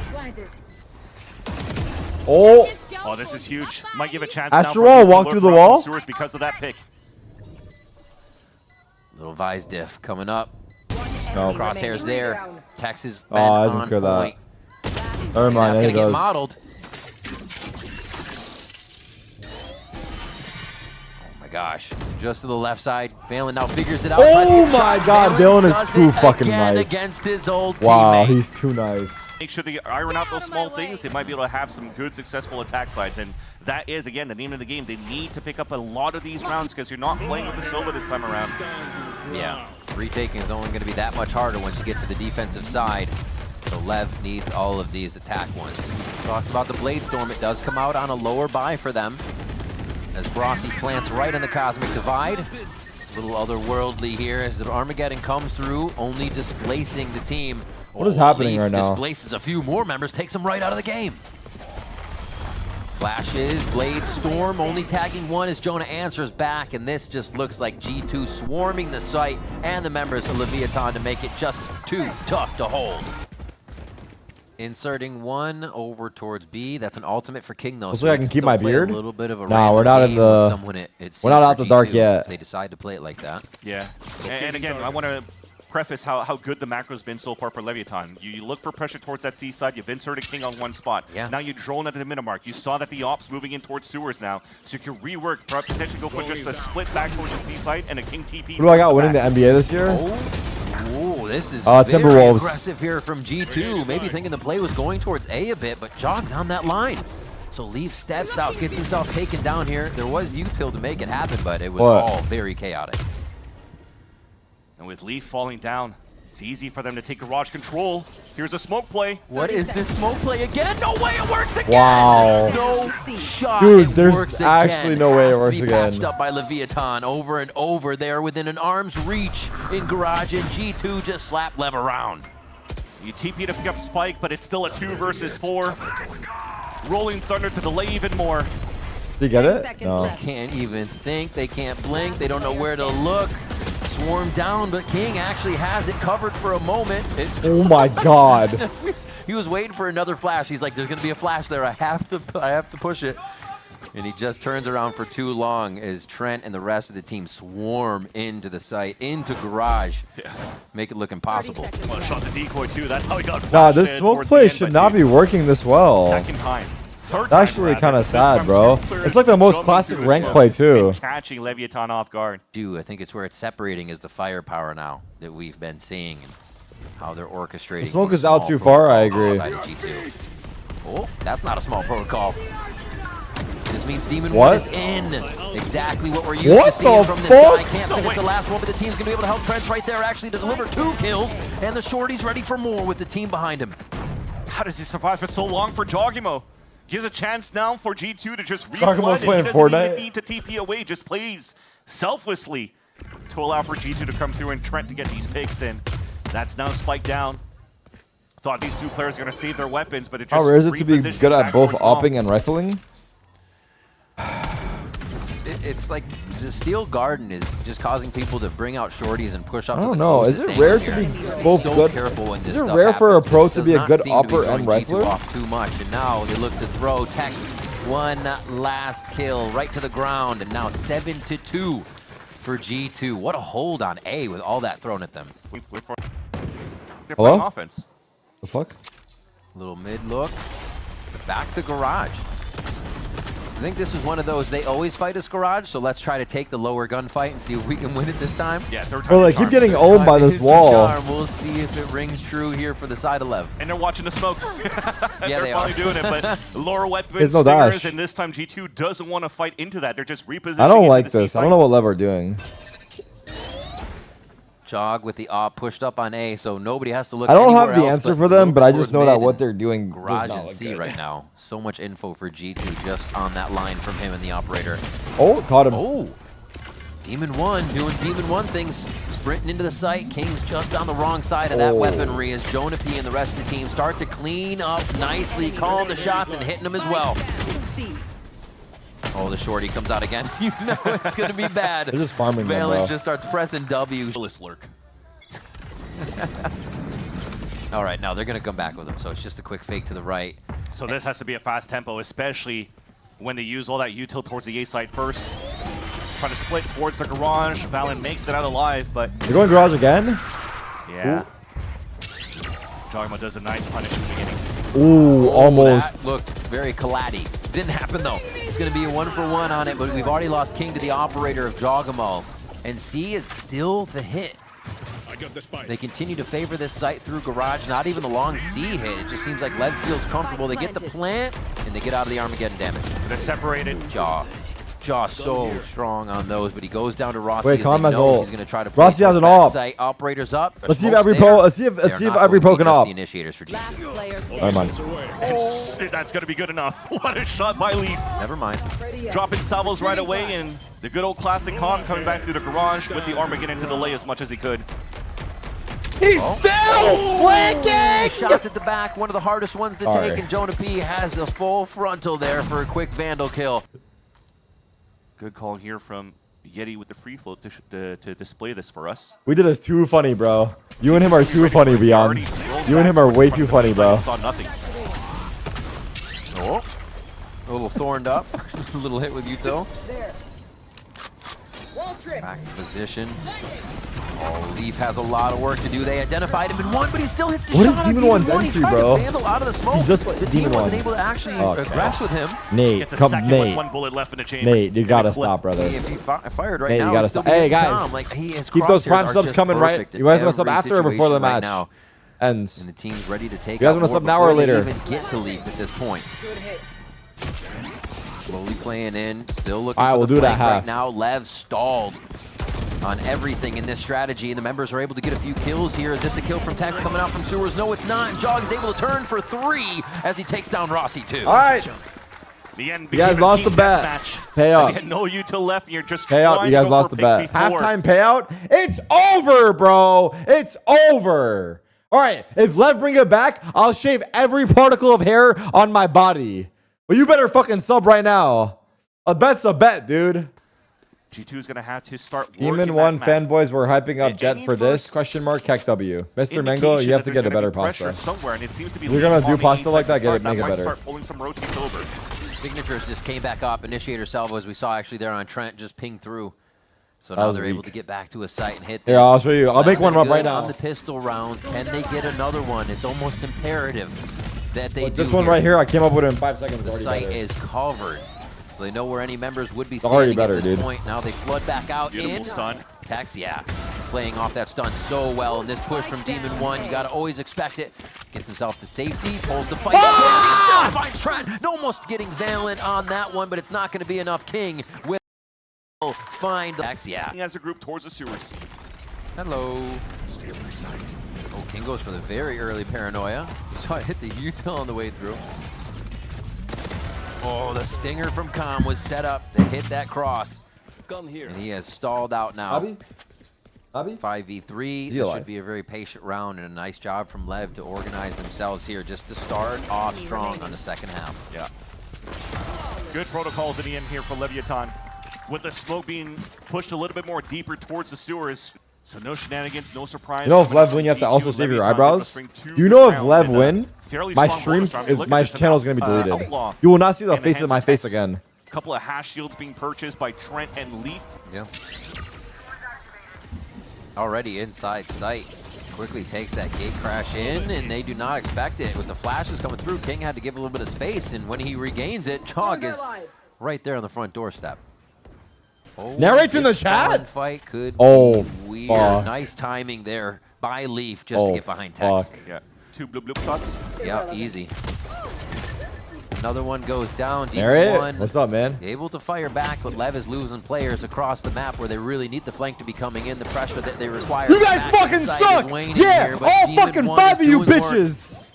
Oh, Oh, this is huge. Might give a chance Astro now Wall for walk through the wall? Sewers because of that pick. Little Vise diff coming up. no. Crosshairs there. Tex is Oh, I doesn't on clear that. point. Never And mind. that's There going he to get goes. modeled. Oh my gosh. Just to the left side. Valen now figures it out. Oh my god, Valen is does too it fucking again nice. Against his old Wow, teammate. he's too nice. Make sure they iron out those small things. They might be able to have some good, successful attack sides. And that is, again, the name of the game. They need to pick up a lot of these rounds because you're not playing with the Silva this time around. Yeah, retaking is only going to be that much harder once you get to the defensive side. So Lev needs all of these attack ones. Talked about the Blade Storm. It does come out on a lower buy for them. As Brossi plants right on the Cosmic Divide. A little otherworldly here as the Armageddon comes through, only displacing the team. What is happening Leaf right now? Displaces a few more members, takes them right out of the game. Flashes, Blade Storm, only tagging one as Jonah answers back, and this just looks like G2 swarming the site and the members of Leviatan to make it just too tough to hold. Inserting one over towards B. That's an ultimate for King though. Looks like I can keep my beard. A little bit of a Nah, we're not in the. We're not out the dark yet. If they decide to play it like that. Yeah. And again, I want to preface how good the macro's been so far for Leviatan. You look for pressure towards that C side. You've inserted King on one spot. Yeah. Now you drone at the minute mark. You saw that the ops moving in towards sewers now. So you can rework, potentially go for just a split back towards the C side and a King TP. Who do I got winning the NBA this year? Oh, this is Timberwolves. very aggressive here from G2. Maybe thinking the play was going towards A bit, but jogs on that line. So Leaf steps out, gets himself taken down here. There was util to make it happen, but it was all very chaotic. And with Leaf falling down, it's easy for them to take garage control. Here's a smoke play. What is this smoke play again? No way it works again! Wow. No shot. Dude, it there's works actually again. no way it Has to works be again. Patched up by Leviatan over and over there within an arm's reach in garage, and G2 just slap Lev around. You TP to pick up Spike, but it's still a 2 versus 4. Rolling Thunder to delay even more. Did you get it? No. They can't even think. They can't blink. They don't know where to look. Swarm down, but King actually has it covered for a moment. Oh my God. He was waiting for another flash. He's like, there's going to be a flash there. I have to push it. And he just turns around for too long as Trent and the rest of the team swarm into the site, into garage. Yeah. Make it look impossible. Well, shot the decoy too. That's how he got. Nah, this smoke play should not be working this well. Second time. It's actually kind of sad, bro. It's like the most classic rank play too. Catching Leviatan off guard. I think it's where it's separating is the firepower now that we've been seeing and how they're orchestrating. The smoke is out too far, I agree. G2. Oh, that's not a small protocol. This means Demon 1 is in. Exactly what we're used to seeing from this guy. Can't finish the last one, but the team's going to be able to help Trent right there actually to deliver 2 kills. And the Shorty's ready for more with the team behind him. How does he survive for so long for Jogimo? Gives a chance now for G2 to just Jogimo's playing Fortnite. He doesn't need to TP away, just plays selflessly to allow for G2 to come through and Trent to get these picks in. That's now spiked down. Thought these 2 players are going to save their weapons, but it just how rare is it to be good at both opping and rifling? It's like the Steel Garden is just causing people to bring out shorties and push up. I don't know. Is it rare to be both good? Is it rare for a pro to be a good upper and rifler? Off too much, and now they look to throw Tex one last kill right to the ground, and now 7-2 for G2. What a hold on A with all that thrown at them. They're playing offense. The fuck? Little mid look. Back to garage. I think this is one of those, they always fight us garage, so let's try to take the lower gunfight and see if we can win it this time. Yeah, third time. Well, they keep getting owned by this wall. We'll see if it rings true here for the side of Lev. And they're watching the smoke. Yeah, they're probably doing it, but lower weapons, There's no dash. And this time G2 doesn't want to fight into that. They're just repositioning. I don't like this. I don't know what Lev are doing. Jog with the op pushed up on A, so nobody has to look. I don't have the answer for them, but I just know that what they're doing garage does not and look C good. right now. So much info for G2 just on that line from him and the operator. Oh, caught him. Oh, Demon 1 doing Demon 1 things, sprinting into the site. King's just on the wrong side of that weaponry as Jonah P and the rest of the team start to clean up nicely, calling the shots and hitting them as well. Oh, the shorty comes out again. You know it's going to be bad. They're just farming them, Valen bro. just starts pressing W. Lurk. All right, now they're going to come back with him, so it's just a quick fake to the right. So this has to be a fast tempo, especially when they use all that util towards the A side first. Trying to split towards the garage. Valen makes it out alive, but... You're going garage again? Yeah. Jogimo does a nice punish in the beginning. Ooh, almost. That looked very Kaladi. Didn't happen, though. It's going to be a 1-for-1 on it, but we've already lost King to the operator of Jogimo. And C is still the hit. They continue to favor this site through garage. Not even the long C hit. It just seems like Lev feels comfortable. They get the plant, and they get out of the Armageddon damage. They're separated. Jaw so strong on those, but he goes down to Rossi. Wait, Calm has ult. He's going to try to Rossi has an ult. Operators up. Let's see if every pro can up. The initiators for G2. Never mind. That's going to be good enough. What a shot by Leaf. Never mind. Dropping salvos right away, and the good old classic Calm coming back through the garage with the Armageddon to delay as much as he could. He's still flanking! Shots at the back, one of the hardest ones to take, and Jonah P has a full frontal there for a quick Vandal kill. Good call here from Yeti with the free float to display this for us. We did this too funny, bro. You and him are too funny, Beyond. You and him are way too funny, bro. Saw nothing. Oh, a little thorned up. A little hit with Util. Back in position. Oh, Leaf has a lot of work to do. They identified him in 1, but he still hits the shot. What is Demon 1's entry, bro? Vandal out of the smoke. Just like the team wasn't able to actually aggress with him. Nate, come, Nate. With 1 bullet left in the chamber. Nate, you gotta stop, brother. If he fired right Nate, now, you gotta stop. Hey, guys, like, keep those prime subs coming, right? You guys want to sub after or before the match ends? And the team's ready to take. You guys want to sub now or later? Even get to Leaf at this point. Slowly playing in, still looking. All right, for we'll the do that flank right half. now. Lev stalled on everything in this strategy, and the members are able to get a few kills here. Is this a kill from Tex coming out from sewers? No, it's not. And Jog is able to turn for 3 as he takes down Rossi too. All right. The end you guys lost the bet. Pay up. You had no util left, and you're just pay up. You guys lost the bet. Halftime payout. It's over, bro. It's over. All right. If Lev bring it back, I'll shave every particle of hair on my body. Well, you better fucking sub right now. A bet's a bet, dude. G2 is going to have to start Demon 1 fanboys were hyping up Jet for this. Question mark, Kek W. Mr. Mango, you have to get a better pasta. And it seems to be you're going to do pasta like that, make it better. Start pulling some rotates over. Signatures just came back up. Initiator salvo, as we saw actually there on Trent, just pinged through. So now they're able to get back to a site and hit this. Here, I'll show you. I'll make one up right now. On the pistol rounds, can they get another one? It's almost imperative that they do. This one right here, I came up with it in 5 seconds. The site is covered. So they know where any members would be standing at this point. Now they flood back out in. Stun. Taxiak playing off that stun so well. And this push from Demon 1, you got to always expect it. Gets himself to safety, pulls the fight. He still finds Trent. Almost getting Valorant on that one, but it's not going to be enough. King will find Taxiak. As a group towards the sewers. Hello. Stay on my side. Oh, King goes for the very early paranoia. So I hit the util on the way through. Oh, the stinger from Com was set up to hit that cross. Gun here. And he has stalled out now. Abby? 5v3. This should be a very patient round and a nice job from Lev to organize themselves here just to start off strong on the second half. Yeah. Good protocols in the end here for Leviatan. With the smoke being pushed a little bit more deeper towards the sewers. So no shenanigans, no surprise. You know if Lev win, you have to also save your eyebrows. You know if Lev win, my stream, my channel is going to be deleted. You will not see the face of my face again. A couple of hash shields being purchased by Trent and Leap. Yeah. Already inside sight. Quickly takes that gate crash in, and they do not expect it. With the flashes coming through, King had to give a little bit of space, and when he regains it, Chog is right there on the front doorstep. Oh, narrates in the chat? Fight could be weird. Nice timing there by Leaf just to get behind Tex. Yeah. 2 blue shots. Yeah, easy. Another one goes down. Narrate? What's up, man? Able to fire back, but Lev is losing players across the map where they really need the flank to be coming in. The pressure that they require. You guys fucking suck! Yeah, here, all fucking 5 of you bitches!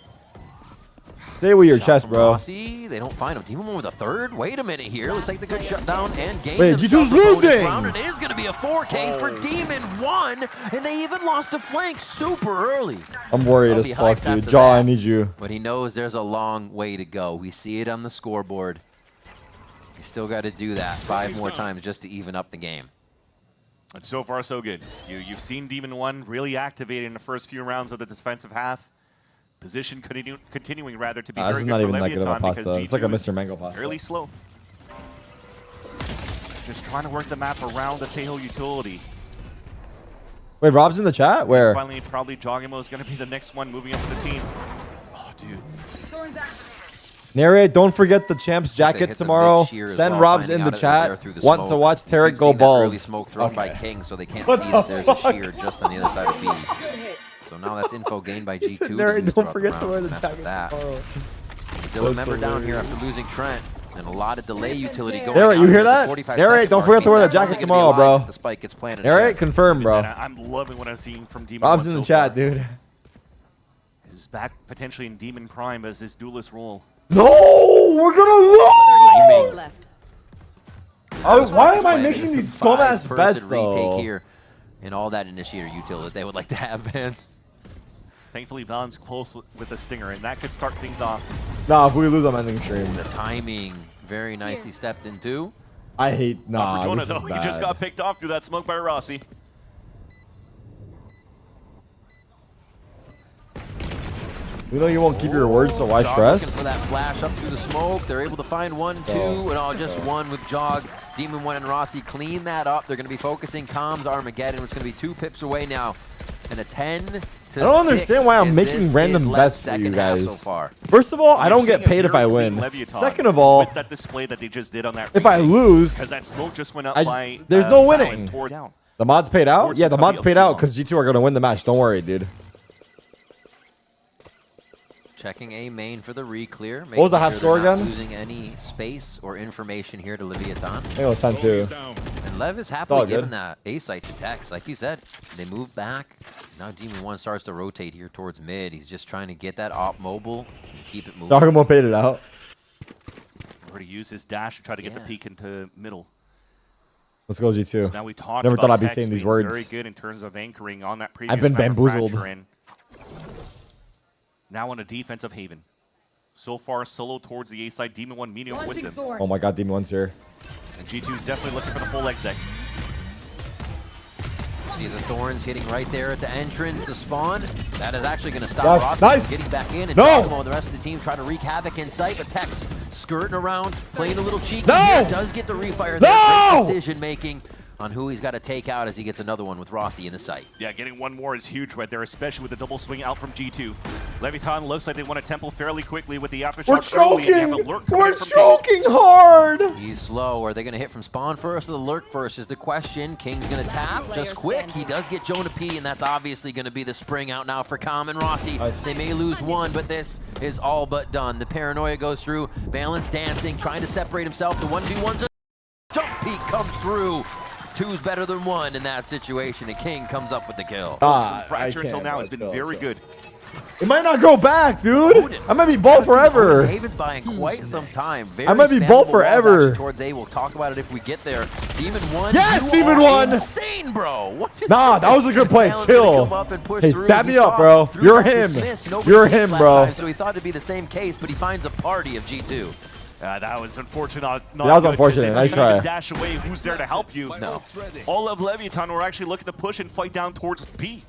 Stay with your chest, bro. Rossi, they don't find him. Demon 1 with a third. Wait a minute here. Looks like the good shutdown and game. Wait, G2's losing! It is going to be a 4K for Demon 1, and they even lost a flank super early. I'm worried as fuck, dude. Jaw, I need you. But he knows there's a long way to go. We see it on the scoreboard. You still got to do that 5 more times just to even up the game. And so far, so good. You've seen Demon 1 really activated in the first few rounds of the defensive half. Position continuing rather to be very this is good not for even that good of a Leviatan pasta. It's like a Mr. Mango pasta. Fairly slow. Just trying to work the map around the Tejo utility. Wait, Rob's in the chat? Where? Finally, probably Jogimo is going to be the next one moving up to the team. Oh, dude. Narrate, don't forget the champs jacket tomorrow. Send Rob's in the chat. Want to watch Tarik go bald. Early smoke thrown by King, so they can't see that there's a shear just on the other side of B. So now that's info gained by G2. Narrate, don't forget to wear the jacket tomorrow. Still a member down here after losing Trent. And a lot of delay utility going Narrate, you hear that? Narrate, don't forget to wear the jacket tomorrow, bro. The spike gets planted. Narrate, confirm, bro. I'm loving what I'm seeing from Demon. Rob's in the chat, dude. He's back potentially in Demon Prime as this duelist role. No, we're gonna lose. Why am I making these dumbass bets though? Here and all that initiator util that they would like to have, Vance. Thankfully, Valen's close with the stinger, and that could start things off. Nah, if we lose, I'm ending stream. The timing very nicely stepped into. I hate nah. Jonah, this is though, bad. He just got picked off through that smoke by Rossi. We know you won't keep your words, so why stress? Looking for that flash up through the smoke. They're able to find 1, 2, and just one with Jog. Demon 1 and Rossi clean that up. They're going to be focusing comms Armageddon, which is going to be 2 pips away now. And a 10 to 6. I don't understand why I'm making random bets for you guys. First of all, I don't get paid if I win. Second of all, with that display that they just did on that if I lose, because that smoke just went up by, there's no winning. The mod's paid out? Yeah, the mod's paid out because G2 are going to win the match. Don't worry, dude. Checking A main for the re-clear. What was the half score again? Losing any space or information here to Leviatan. I think it was 10-2. And Lev is happily giving that A site to Tex. Like you said, they move back. Now Demon 1 starts to rotate here towards mid. He's just trying to get that op mobile and keep it moving. Dogamo paid it out. Already used his dash to try to get the peek into middle. Let's go, G2. So now we talked Never thought about I'd be Tex saying these being words. Very good in terms of anchoring on that previous I've been bamboozled. Now on a defensive haven. So far, solo towards the A side. Demon 1 meeting up with them. Oh my god, Demon 1's here. And G2 is definitely looking for the full exec. See the thorns hitting right there at the entrance, the spawn. That is actually going to stop Rossi nice. from getting back in. And No! and the rest of the team trying to wreak havoc in sight, but Tex skirting around, playing a little cheeky. No! Here, does get the refire there. No! Great decision making on who he's got to take out as he gets another one with Rossi in the sight. Yeah, getting one more is huge right there, especially with the double swing out from G2. Leviton looks like they want to temple fairly quickly with the aftershock. We're early, and choking! they have a We're choking hard! He's slow. Are they going to hit from spawn first or the lurk first is the question. King's going to tap just quick. He does get Jonah P, and that's obviously going to be the spring out now for Com and Rossi. Nice. They may lose one, but this is all but done. The paranoia goes through. Balance dancing, trying to separate himself. The 1v1's a jump peek comes through. Two's better than one in that situation, and King comes up with the kill. Fracture until now has been very good. It might not go back, dude. I might be bald forever. David's buying quite some time. Very I might be bald forever. Towards A, we'll talk about it if we get there. Demon 1. Yes, Demon 1. Insane, bro. Nah, that was a good play. Chill. Hey, dab me up, bro. You're him. You're him, bro. So he thought it'd be the same case, but he finds a party of G2. That was unfortunate. That was unfortunate. Nice try. Dash away. Who's there to help you? No. All of Leviatan were actually looking to push and fight down towards B.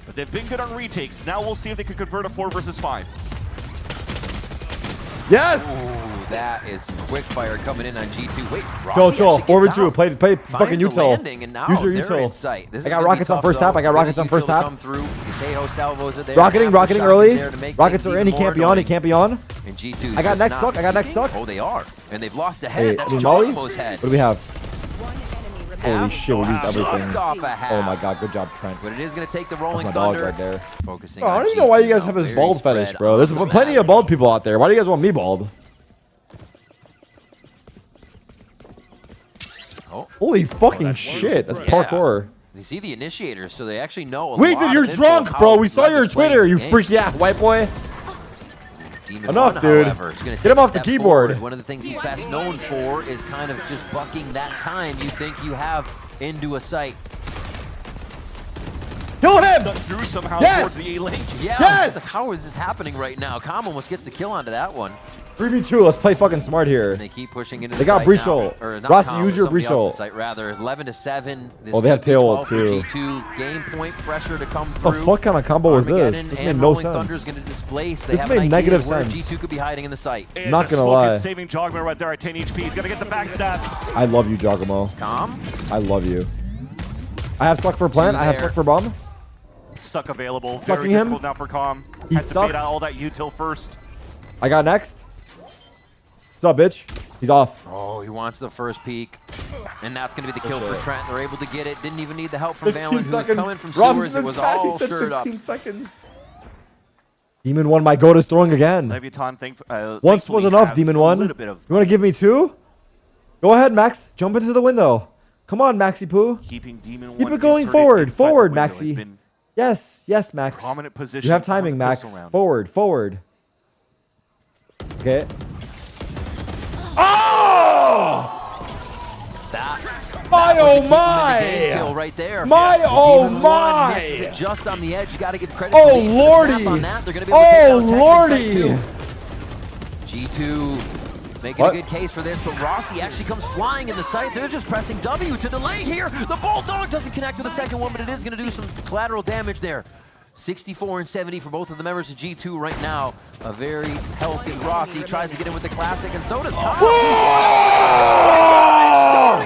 But they've been good on retakes. Now we'll see if they can convert a 4 versus 5. Yes! Ooh, that is some quick fire coming in on G2. Wait, Go, Rossi chill. actually gets 4v2. out. Play fucking util. Use your util. I got rockets on first tap. I got rockets on first tap. Rocketing early. Rockets are in. He can't be on. He can't be on. And G2 I got next suck. I got next suck. Oh, they are. And they've lost a head. Hey, That's Molly? Giacomo's head. What do we have? One enemy remaining. Holy shit, we used everything. Just off a half. Oh my god, good job, Trent. But it is going to take the That's rolling my dog thunder. right there. Focusing Bro, I on don't even know why you guys G2 have now. this Very bald fetish, spread bro. There's on the plenty map. of bald people out there. Why do you guys want me bald? Oh. Holy fucking shit. That's parkour. You see the initiators, so they actually know a Wait, lot dude, you're of info drunk, of bro. how We saw Lev your is playing Twitter, this you game. freaky ass white boy. Demon Enough, 1, dude. however, is gonna Get take him a off the step keyboard. forward. One of the things he's best known for is kind of just bucking that time you think you have into a site. Kill him! Through somehow Yes! towards the A lane. Yeah, Yes! like, how is this happening right now? Com almost gets the kill onto that one. 3v2, let's play fucking smart here. And they keep pushing into They the got site breach now. ult. Or not Rossi, Com, use your somebody breach else's ult. Site, rather. 11-7. Oh, they have tail ult, too. G2, game point pressure to come The through. fuck kind of combo was this? Armageddon This and made no Rolling Thunder's sense. going to displace. They This have made an idea negative of where sense. G2 could be hiding in the site. And Not the gonna smoke lie. is saving Jogmer right there at 10 HP. He's gonna get the backstab. I love you, Giacomo. Com? I love you. I have suck for plant. I have suck for bomb. Suck available. Sucking Very him. difficult now for Com. He Has to bait sucked. out all that util first. I got next. What's up, bitch? He's off. Oh, he wants the first peek. And that's going to be the kill for shit. Trent. They're able to get it. Didn't even need the help from 15 Valen, who was seconds. coming from Rob's sewers. It been was sad. He all said shirt up. 15 seconds. Demon 1, my goat is throwing again. Leviatan Once was enough, Demon 1. You want to give me 2? Go ahead, Max. Jump into the window. Come on, Maxi Poo. Keeping Demon 1 Keep it going inserted forward. inside the Forward, window has Maxi. been Yes, yes, Max. prominent position You have on timing, the Max. pistol round. Forward, forward. Okay. Oh! My oh my! Kill right there. My oh Demon 1 my! misses it just on the edge. You got to give credit. Oh to the lordy! snap on that. They're gonna be able to take Oh out Texas lordy! site too. G2 making What? a good case for this, but Rossi actually comes flying in the site. They're just pressing W to delay here. The Bulldog doesn't connect with the second one, but it is going to do some collateral damage there. 64 and 70 for both of the members of G2 right now. A very healthy Rossi tries to get in with the classic, and so does Kyle.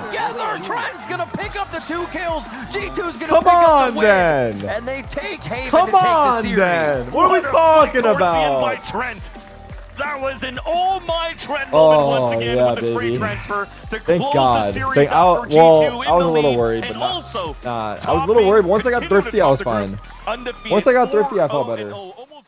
Together, Trent's gonna pick up the 2 kills. G2's gonna Come pick up on, the win, then. and they take Haven Come to take the on, series. then. What are we talking Forcing by about? Trent. That was an oh my Trent moment Oh, once again yeah, with the trade baby. transfer to Thank close God. the series I out for was G2 in a the little lead, worried, but and not. also Nah, I was a little worried. Once I got continue to thrifty, I was top the group, fine. undefeated, Once I got thrifty, I felt 4-0 better. and 0, almost